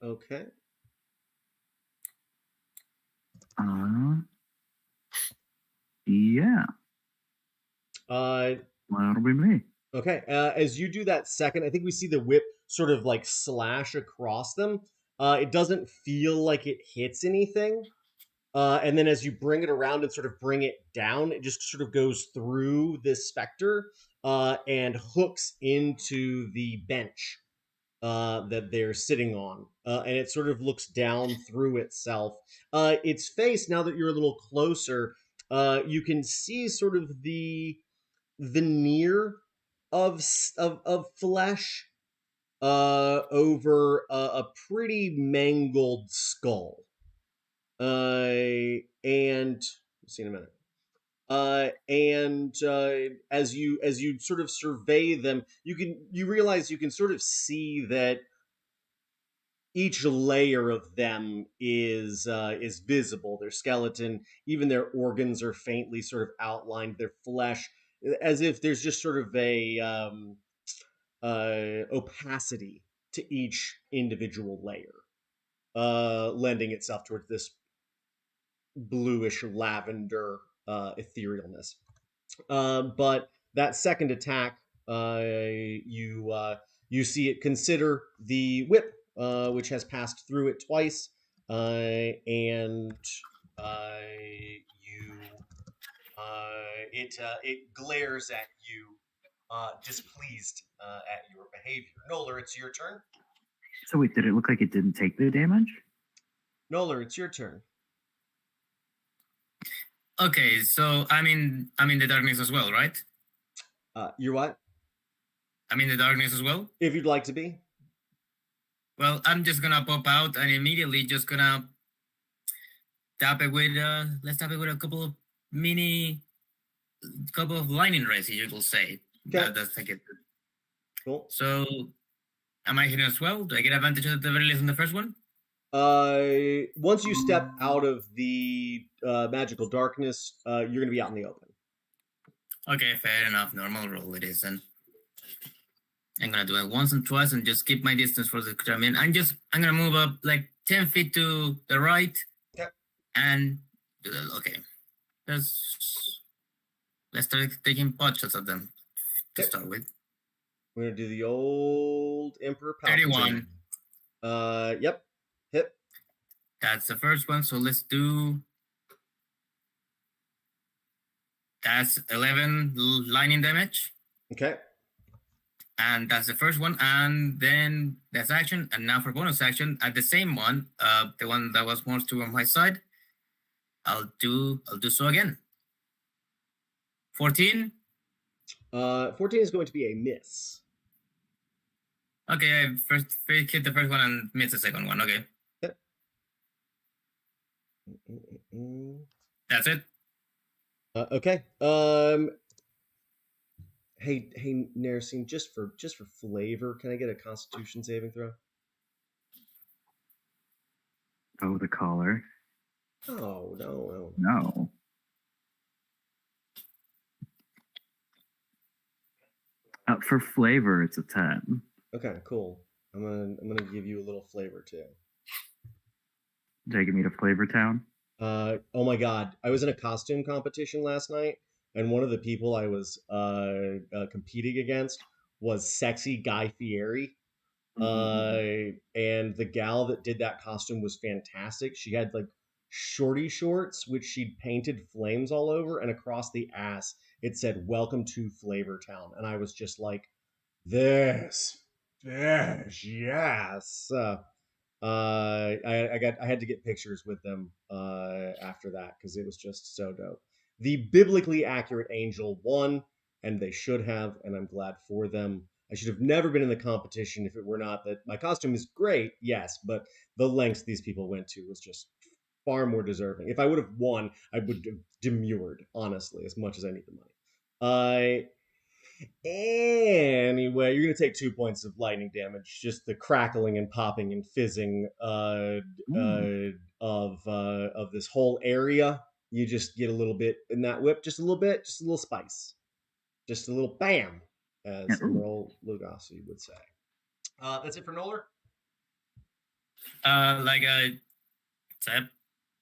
Okay. Yeah. That'll be me. Okay. As you do that second, I think we see the whip sort of like slash across them. It doesn't feel like it hits anything. And then as you bring it around and sort of bring it down, it just sort of goes through this specter and hooks into the bench that they're sitting on. And it sort of looks down through itself. Its face, now that you're a little closer, you can see sort of the veneer of flesh over a pretty mangled skull. And we'll see in a minute. As you sort of survey them, you realize you can sort of see that each layer of them is visible. Their skeleton, even their organs are faintly sort of outlined. Their flesh, as if there's just sort of a opacity to each individual layer, lending itself towards this bluish lavender etherealness. But that second attack, you see it consider the whip, which has passed through it twice, and it glares at you, displeased at your behavior. Noller, it's your turn. So wait, did it look like it didn't take the damage? Noller, it's your turn. Okay, so I'm in the darkness as well, right? You're what? I'm in the darkness as well? If you'd like to be. Well, I'm just gonna pop out and immediately just gonna tap it with let's tap it with a couple of lightning rays, you will say. Okay. That's like it. Cool. So am I hitting as well? Do I get advantage at the very least on the first one? Once you step out of the magical darkness, you're going to be out in the open. Okay, fair enough. Normal roll it is then. I'm gonna do it once and twice and just keep my distance for the creature. I mean, I'm gonna move up like 10 feet to the right. Okay. And do that. Okay. Let's start taking pot shots at them to start with. We're gonna do the old Emperor Palpatine. 31. Yep. Hit. That's the first one. So let's do. That's 11 lightning damage. Okay. And that's the first one. And then that's action. And now for bonus action, at the same one, the one that was more to on my side, I'll do so again. 14. 14 is going to be a miss. Okay, I first hit the first one and miss the second one. Okay. That's it. Okay. Hey, Narasine, just for flavor, can I get a Constitution saving throw? Oh, the collar. Oh no. No. For flavor, it's a 10. Okay, cool. I'm gonna give you a little flavor too. Taking me to Flavor Town. Oh my god, I was in a costume competition last night, and one of the people I was competing against was sexy Guy Fieri. And the gal that did that costume was fantastic. She had like shorty shorts, which she'd painted flames all over, and across the ass it said "Welcome to Flavor Town," and I was just like, "This, yes." I had to get pictures with them after that because it was just so dope. The biblically accurate angel won, and they should have, and I'm glad for them. I should have never been in the competition if it were not that my costume is great, yes, but the lengths these people went to was just far more deserving. If I would have won, I would have demurred, honestly, as much as I need the money. Anyway, you're gonna take 2 points of lightning damage. Just the crackling and popping and fizzing of this whole area. You just get a little bit in that whip, just a little bit, just a little spice, just a little bam, as Emerald Lugosi would say. That's it for Noller.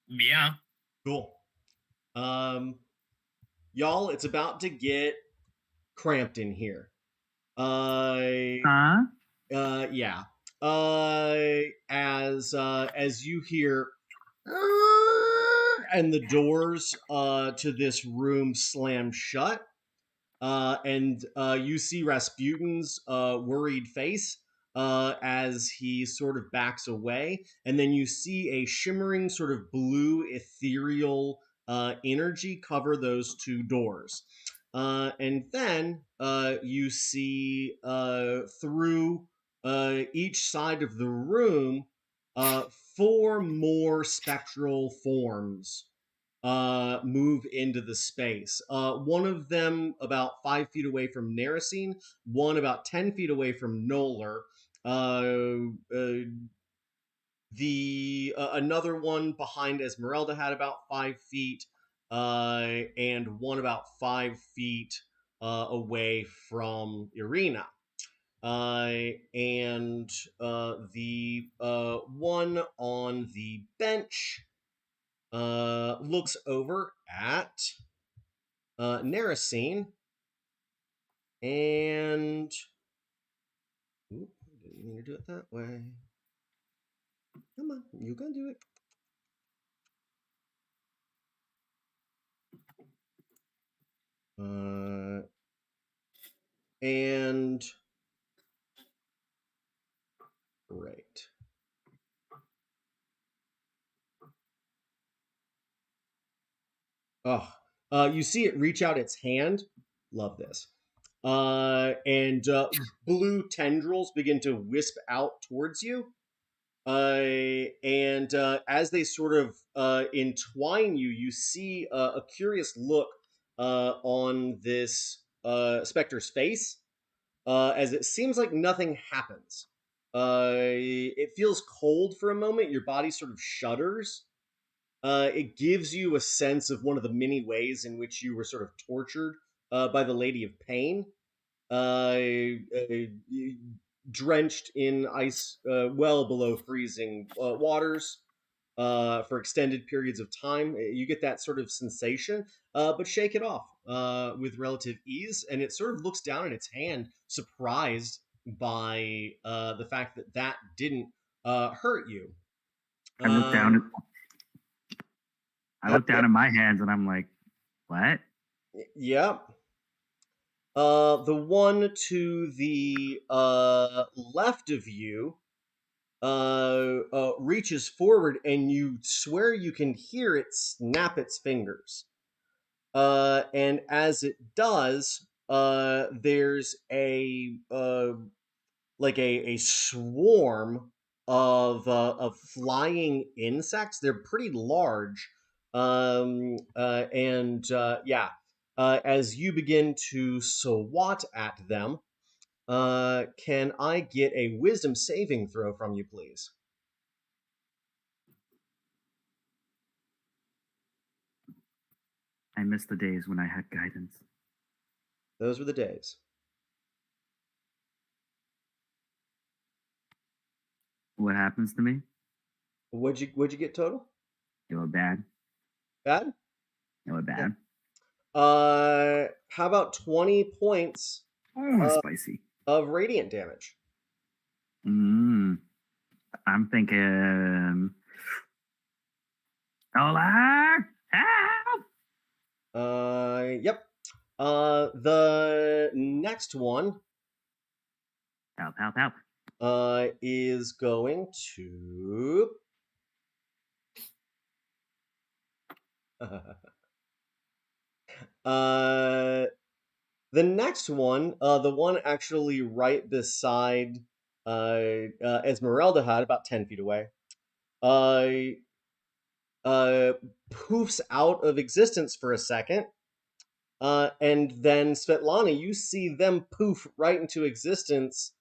Yeah. Cool. Y'all, it's about to get cramped in here. Yeah. As you hear, and the doors to this room slam shut, and you see Rasputin's worried face as he sort of backs away, and then you see a shimmering sort of blue ethereal energy cover those two doors. And then you see through each side of the room 4 more spectral forms move into the space. One of them about 5 feet away from Narasine, one about 10 feet away from Noller. Another one behind Esmeralda had about 5 feet, and one about 5 feet away from Irina. And the one on the bench looks over at Narasine and didn't mean to do it that way. Come on, you can do it. And right. You see it reach out its hand. Love this. And blue tendrils begin to wisp out towards you. And as they sort of entwine you, you see a curious look on this specter's face, as it seems like nothing happens. It feels cold for a moment. Your body sort of shudders. It gives you a sense of one of the many ways in which you were sort of tortured by the Lady of Pain. drenched in ice, well below freezing waters for extended periods of time. You get that sort of sensation, but shake it off with relative ease, and it sort of looks down at its hand, surprised by the fact that that didn't hurt you. I look down at my hands and I'm like, what? Yeah. The one to the left of you reaches forward, and you swear you can hear it snap its fingers. And as it does, there's a like a swarm of flying insects. They're pretty large, and yeah. As you begin to swat at them, can I get a wisdom saving throw from you, please? I miss the days when I had guidance. Those were the days. What happens to me? What'd you get total? You know, bad. Bad? You know, bad. How about 20 points Spicy. of radiant damage? I'm thinking. Hola! Help! Yep. The next one Help. is going to the next one, the one actually right beside Esmeralda had about 10 feet away, poofs out of existence for a second. And then Svetlana, you see them poof right into existence,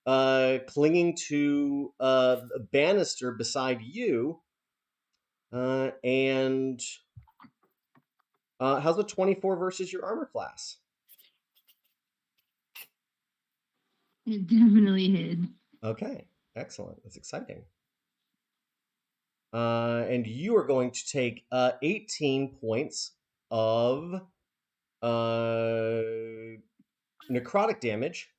clinging to a banister beside you. And how's the 24 versus your armor class? It definitely hid. Okay, excellent. That's exciting. And you are going to take 18 points of necrotic damage.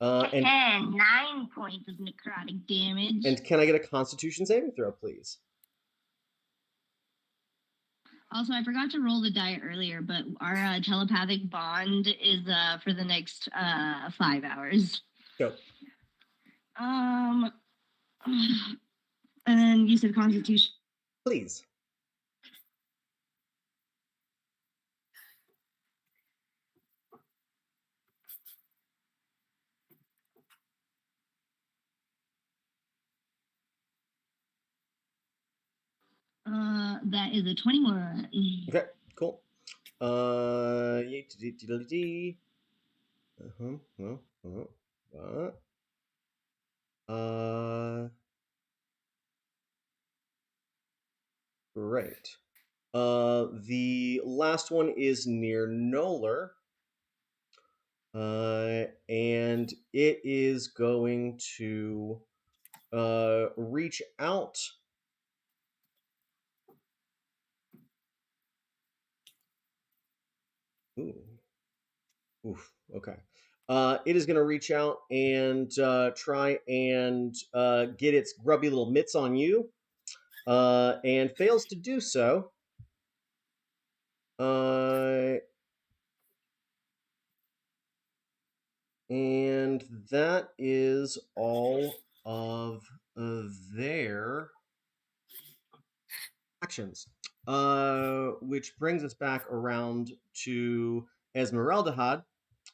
And 9 points of necrotic damage. And can I get a Constitution saving throw, please? Also, I forgot to roll the die earlier, but our telepathic bond is for the next 5 hours. Go. And then you said Constitution. Please. That is a 21. Okay, cool. Great. The last one is near Noller. And it is going to reach out. Ooh. Oof. Okay. It is going to reach out and try and get its grubby little mitts on you, and fails to do so. And that is all of their actions. Which brings us back around to Esmeralda,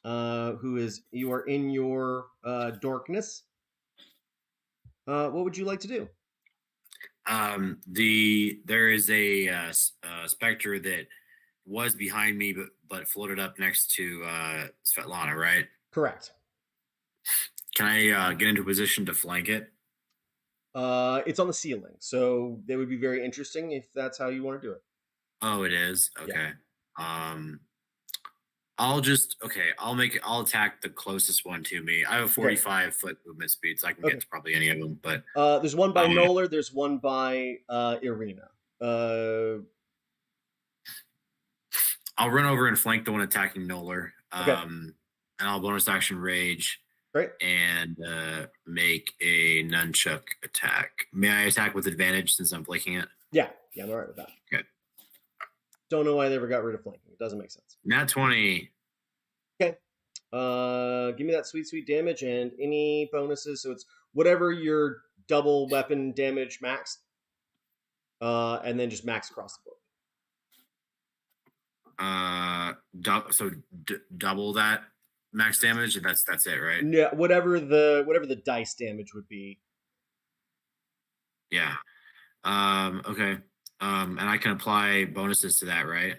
who is, you are in your darkness. What would you like to do? There is a specter that was behind me, but floated up next to Svetlana, right? Correct. Can I get into a position to flank it? It's on the ceiling, so that would be very interesting if that's how you want to do it. Oh, it is? Okay. Yeah. I'll attack the closest one to me. I have a 45-foot movement speed, so I can get to probably any of them. But there's one by Noller. There's one by Irina. I'll run over and flank the one attacking Noller. Okay. And I'll bonus action rage. Great. And make a nunchuck attack. May I attack with advantage since I'm flanking it? Yeah, I'm all right with that. Good. Don't know why they ever got rid of flanking. It doesn't make sense. Nat 20. Okay. Give me that sweet damage and any bonuses. So it's whatever your double weapon damage max. And then just max across the board. Double that max damage. That's it, right? Yeah, whatever the dice damage would be. Yeah. Okay. And I can apply bonuses to that, right?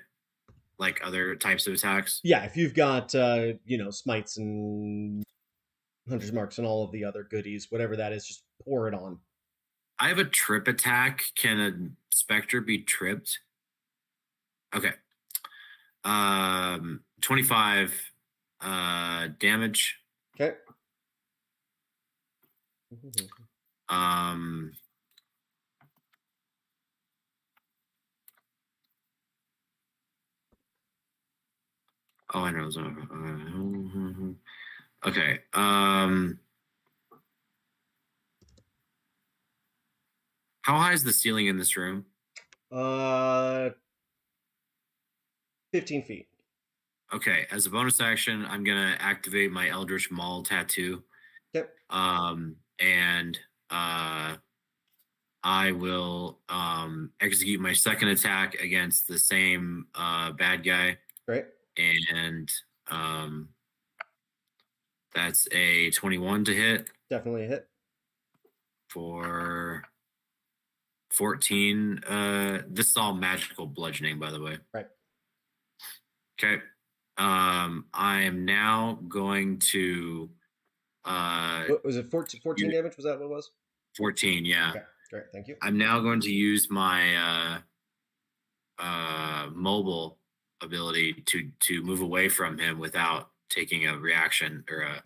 Like other types of attacks? Yeah, if you've got smites and hunter's marks and all of the other goodies, whatever that is, just pour it on. I have a trip attack. Can a specter be tripped? Okay. 25 damage. Okay. Oh, I know. Okay. How high is the ceiling in this room? 15 feet. Okay. As a bonus action, I'm gonna activate my Eldritch Maul tattoo. Yep. And I will execute my second attack against the same bad guy. Great. And that's a 21 to hit. Definitely a hit. For 14. This is all magical bludgeoning, by the way. Right. Okay. I am now going to what was it 14 damage? Was that what it was? 14, yeah. Okay, great, thank you. I'm now going to use my mobile ability to move away from him without taking a reaction or a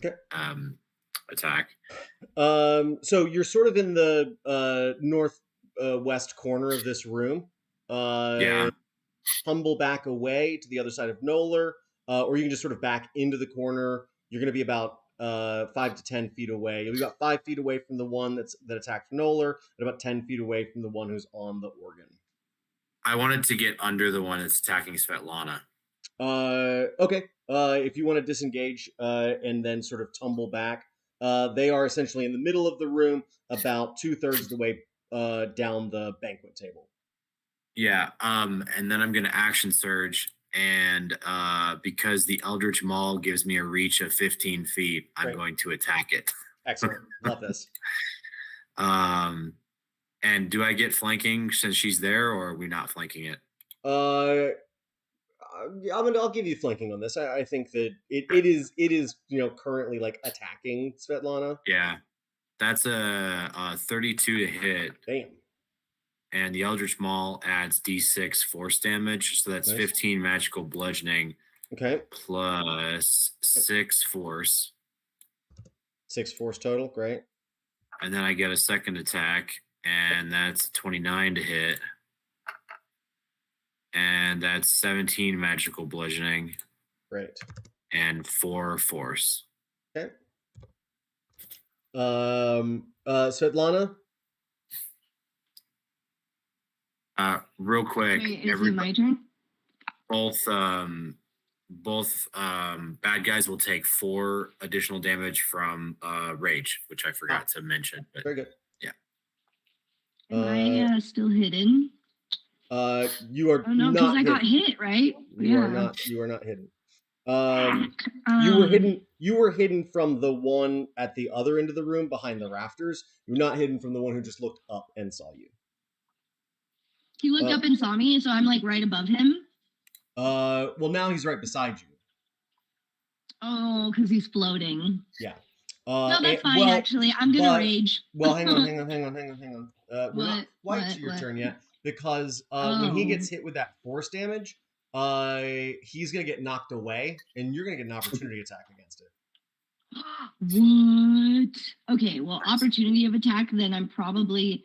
attack. So you're sort of in the northwest corner of this room. Yeah. Tumble back away to the other side of Noller, or you can just sort of back into the corner. You're going to be about 5 to 10 feet away. You'll be about 5 feet away from the one that attacked Noller, and about 10 feet away from the one who's on the organ. I wanted to get under the one that's attacking Svetlana. Okay. If you want to disengage and then sort of tumble back, they are essentially in the middle of the room, about 2/3 of the way down the banquet table. Yeah. And then I'm going to action surge, and because the Eldritch Maul gives me a reach of 15 feet, I'm going to attack it. Excellent. Love this. And do I get flanking since she's there, or are we not flanking it? I'll give you flanking on this. I think that it is currently like attacking Svetlana. Yeah, that's a 32 to hit. Damn. And the Eldritch Maul adds D6 force damage, so that's nice. 15 magical bludgeoning. Okay. Plus 6 force. 6 force total. Great. And then I get a second attack, and that's 29 to hit. And that's 17 magical bludgeoning. Great. And 4 force. Okay. Svetlana? Real quick. Wait, is it my turn? Both bad guys will take 4 additional damage from rage, which I forgot to mention. But very good. Yeah. Am I still hidden? You are. Oh no, because I got hit, right? You are not. You are not hidden. You were hidden from the one at the other end of the room behind the rafters. You're not hidden from the one who just looked up and saw you. He looked up and saw me, so I'm like right above him. Well, now he's right beside you. Oh, because he's floating. Yeah. No, that's fine. Actually, I'm gonna rage. Well, hang on. We're not quite to your turn yet, because when he gets hit with that force damage, he's gonna get knocked away, and you're gonna get an opportunity attack against it. What? Okay, well, opportunity of attack, then I'm probably...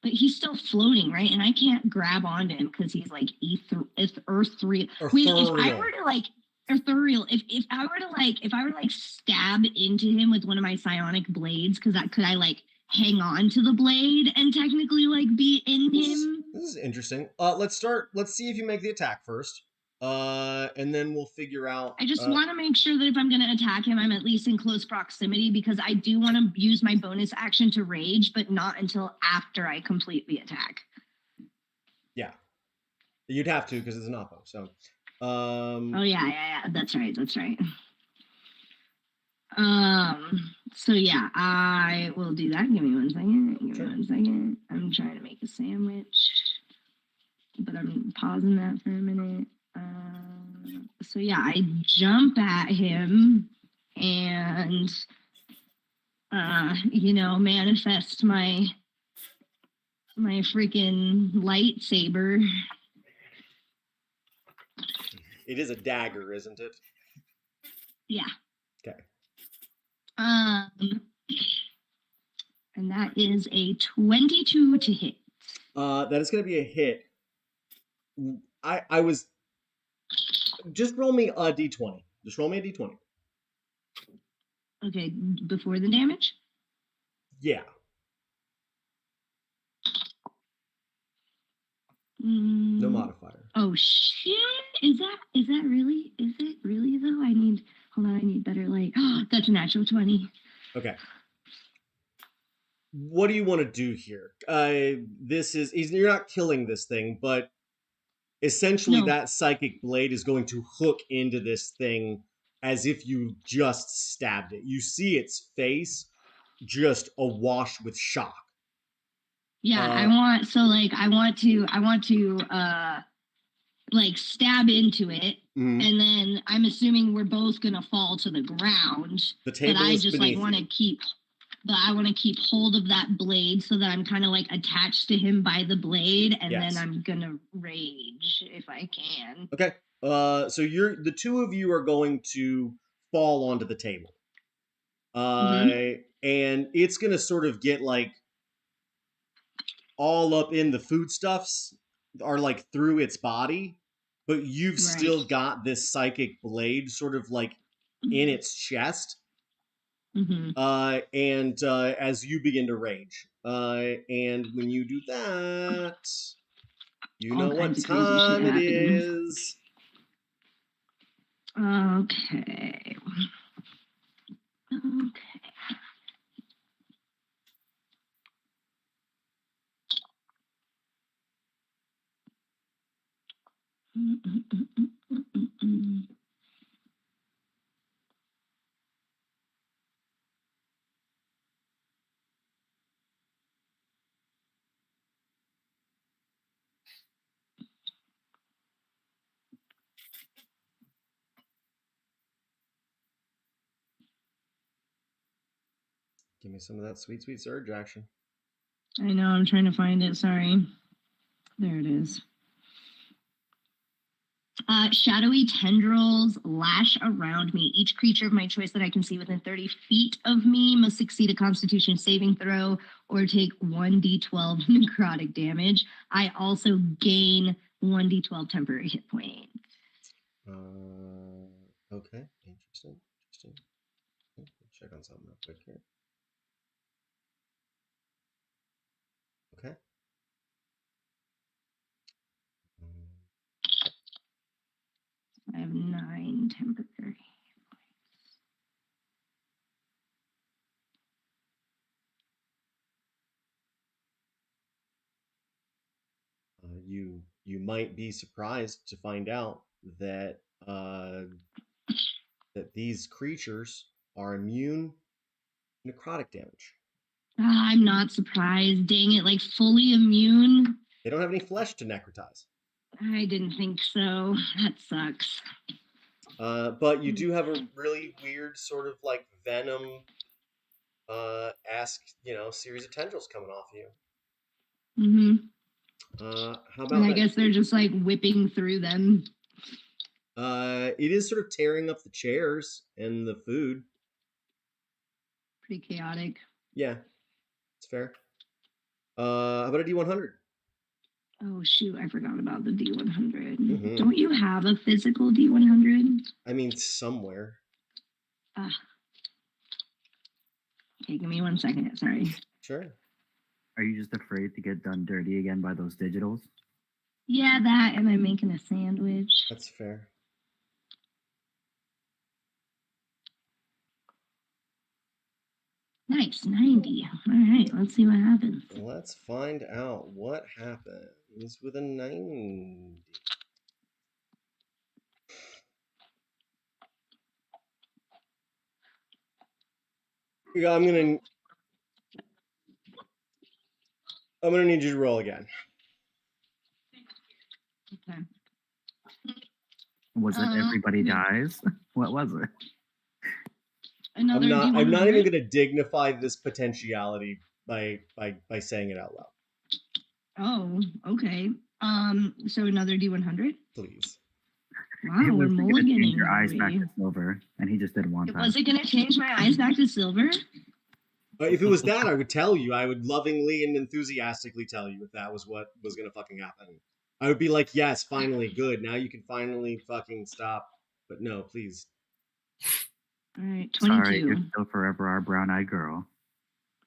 But he's still floating, right? And I can't grab onto him because he's like earth-real. Wait, if I were to like... Ethereal. If I were to stab into him with one of my psionic blades, could I like hang on to the blade and technically like be in him? This is interesting. Let's see if you make the attack first. And then we'll figure out. I just want to make sure that if I'm going to attack him, I'm at least in close proximity, because I do want to use my bonus action to rage, but not until after I complete the attack. Yeah, you'd have to because it's an oppo. So. Oh yeah. That's right. So yeah, I will do that. Give me 1 second. I'm trying to make a sandwich, but I'm pausing that for a minute. So yeah, I jump at him and manifest my freaking lightsaber. It is a dagger, isn't it? Yeah. Okay. And that is a 22 to hit. That is going to be a hit. I was... Just roll me a d20. Just roll me a d20. Okay, before the damage? Yeah. No modifier. Oh shit! Is it really though? I need better light. Oh, that's a natural 20. Okay. What do you want to do here? You're not killing this thing, but essentially that psychic blade is going to hook into this thing as if you just stabbed it. You see its face just awash with shock. Yeah, I want to stab into it, and then I'm assuming we're both gonna fall to the ground. The table but I is just beneath want to keep hold of that blade so that I'm kind of like attached to him by the blade, and then I'm gonna rage if I can. Okay. So the two of you are going to fall onto the table. And it's gonna sort of get like all up in the foodstuffs, are like through its body, but you've still got this psychic blade sort of like in its chest. And as you begin to rage, and when you do that, you know what time it is. Okay. Give me some of that sweet, sweet surge action. I know, I'm trying to find it. Sorry. There it is. Shadowy tendrils lash around me. Each creature of my choice that I can see within 30 feet of me must succeed a Constitution saving throw or take 1d12 necrotic damage. I also gain 1d12 temporary hit points. Okay. Interesting. Okay, check on something real quick here. Okay. I have 9 temporary points. You might be surprised to find out that that these creatures are immune to necrotic damage. I'm not surprised. Dang it, like fully immune? They don't have any flesh to necrotize. I didn't think so. That sucks. But you do have a really weird sort of like venom series of tendrils coming off you. How about And I that? guess they're just like whipping through them. It is sort of tearing up the chairs and the food. Pretty chaotic. Yeah, it's fair. How about a D100? Oh shoot, I forgot about the D100. Mhm. Don't you have a physical D100? I mean, somewhere. Ah. Okay, give me 1 second. Sorry. Sure. Are you just afraid to get done dirty again by those digitals? Yeah, that, and I'm making a sandwich. That's fair. Nice, 90. All right, let's see what happens. Let's find out what happens with a 90. Yeah, I'm gonna need you to roll again. Okay. Was it everybody dies? What was it? Another I'm D100? not even gonna dignify this potentiality by saying it out loud. Oh, okay. So another D100? Please. Wow, It we're was gonna change mulliganing. your eyes are back we? to silver, and he just didn't want that. Was it going to change my eyes back to silver? If it was that, I would tell you. I would lovingly and enthusiastically tell you if that was what was gonna fucking happen. I would be like, yes, finally, good. Now you can finally fucking stop. But no, please. All right, 22. Sorry, you're still forever our brown-eyed girl.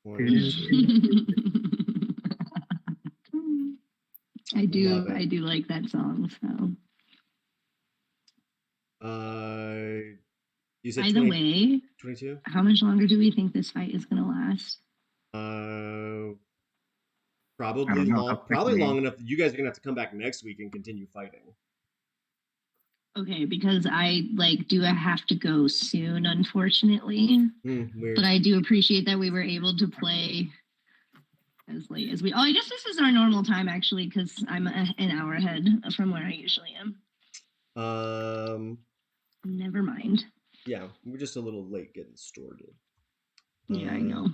22. I Love it. do like that song. So You said by the way, 22? how much longer do we think this fight is going to last? Probably know, long. Probably long enough that you guys are gonna have to come back next week and continue fighting. Okay, because I do have to go soon, unfortunately. Weird. But I do appreciate that we were able to play as late as we. Oh, I guess this is our normal time actually, because I'm an hour ahead from where I usually am. Never mind. Yeah, we're just a little late getting started. Yeah, I know.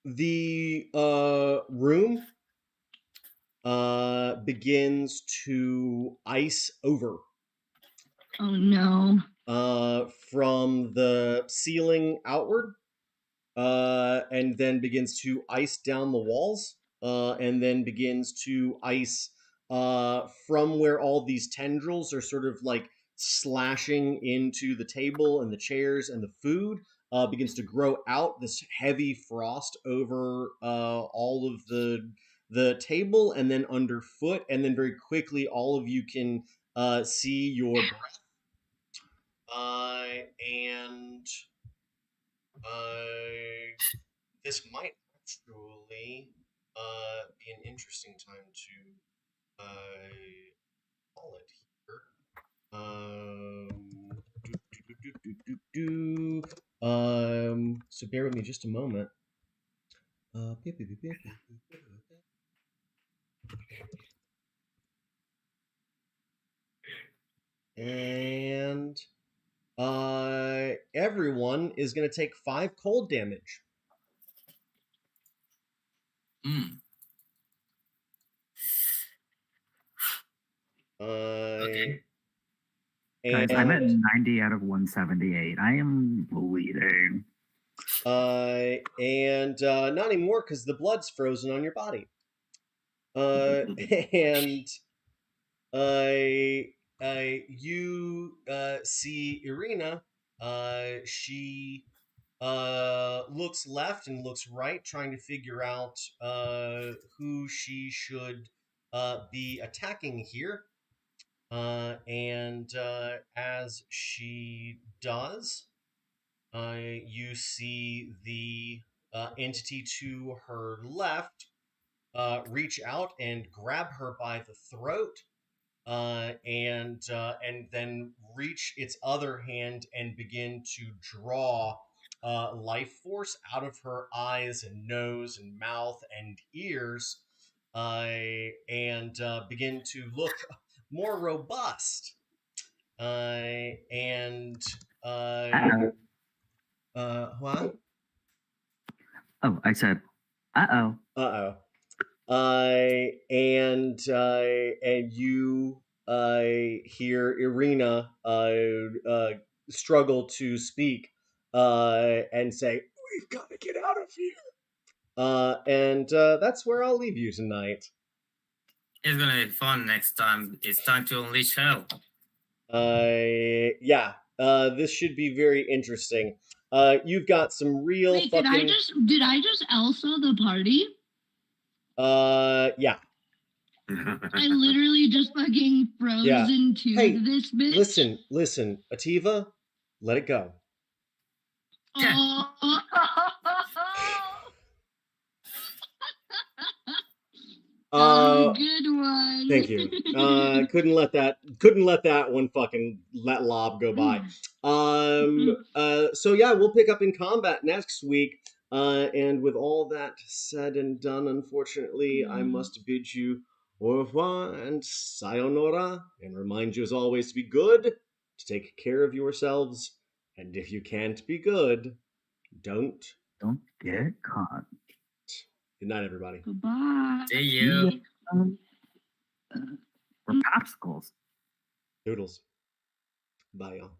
The room begins to ice over. Oh no. From the ceiling outward, and then begins to ice down the walls, and then begins to ice from where all these tendrils are sort of like slashing into the table and the chairs and the food. Begins to grow out this heavy frost over all of the table and then underfoot, and then very quickly all of you can see your breath. And this might actually be an interesting time to call it here. So bear with me just a moment. And everyone is going to take 5 cold damage. Okay. Guys, I'm at 90 out of 178. I am bleeding. And not anymore because the blood's frozen on your body. And you see Irina. She looks left and looks right, trying to figure out who she should be attacking here. And as she does, you see the entity to her left reach out and grab her by the throat, and then reach its other hand and begin to draw life force out of her eyes and nose and mouth and ears, and begin to look more robust. What? What? Oh, I said, Uh-oh. And you hear Irina struggle to speak and say, "We've got to get out of here." And that's where I'll leave you tonight. It's gonna be fun next time. It's time to unleash hell. Yeah. This should be very interesting. You've got some real Wait, fucking. did I just Elsa the party? Yeah. I literally just fucking froze Yeah. into Hey, this bitch. Listen, Ativa, let it go. Oh. Good one. Thank you. Couldn't let that one fucking lob go by. So yeah, we'll pick up in combat next week. And with all that said and done, unfortunately, I must bid you au revoir and sayonara, and remind you as always to be good, to take care of yourselves, and if you can't be good, don't get caught. Good night, everybody. Goodbye. See you. Or popsicles. Noodles. Bye, y'all.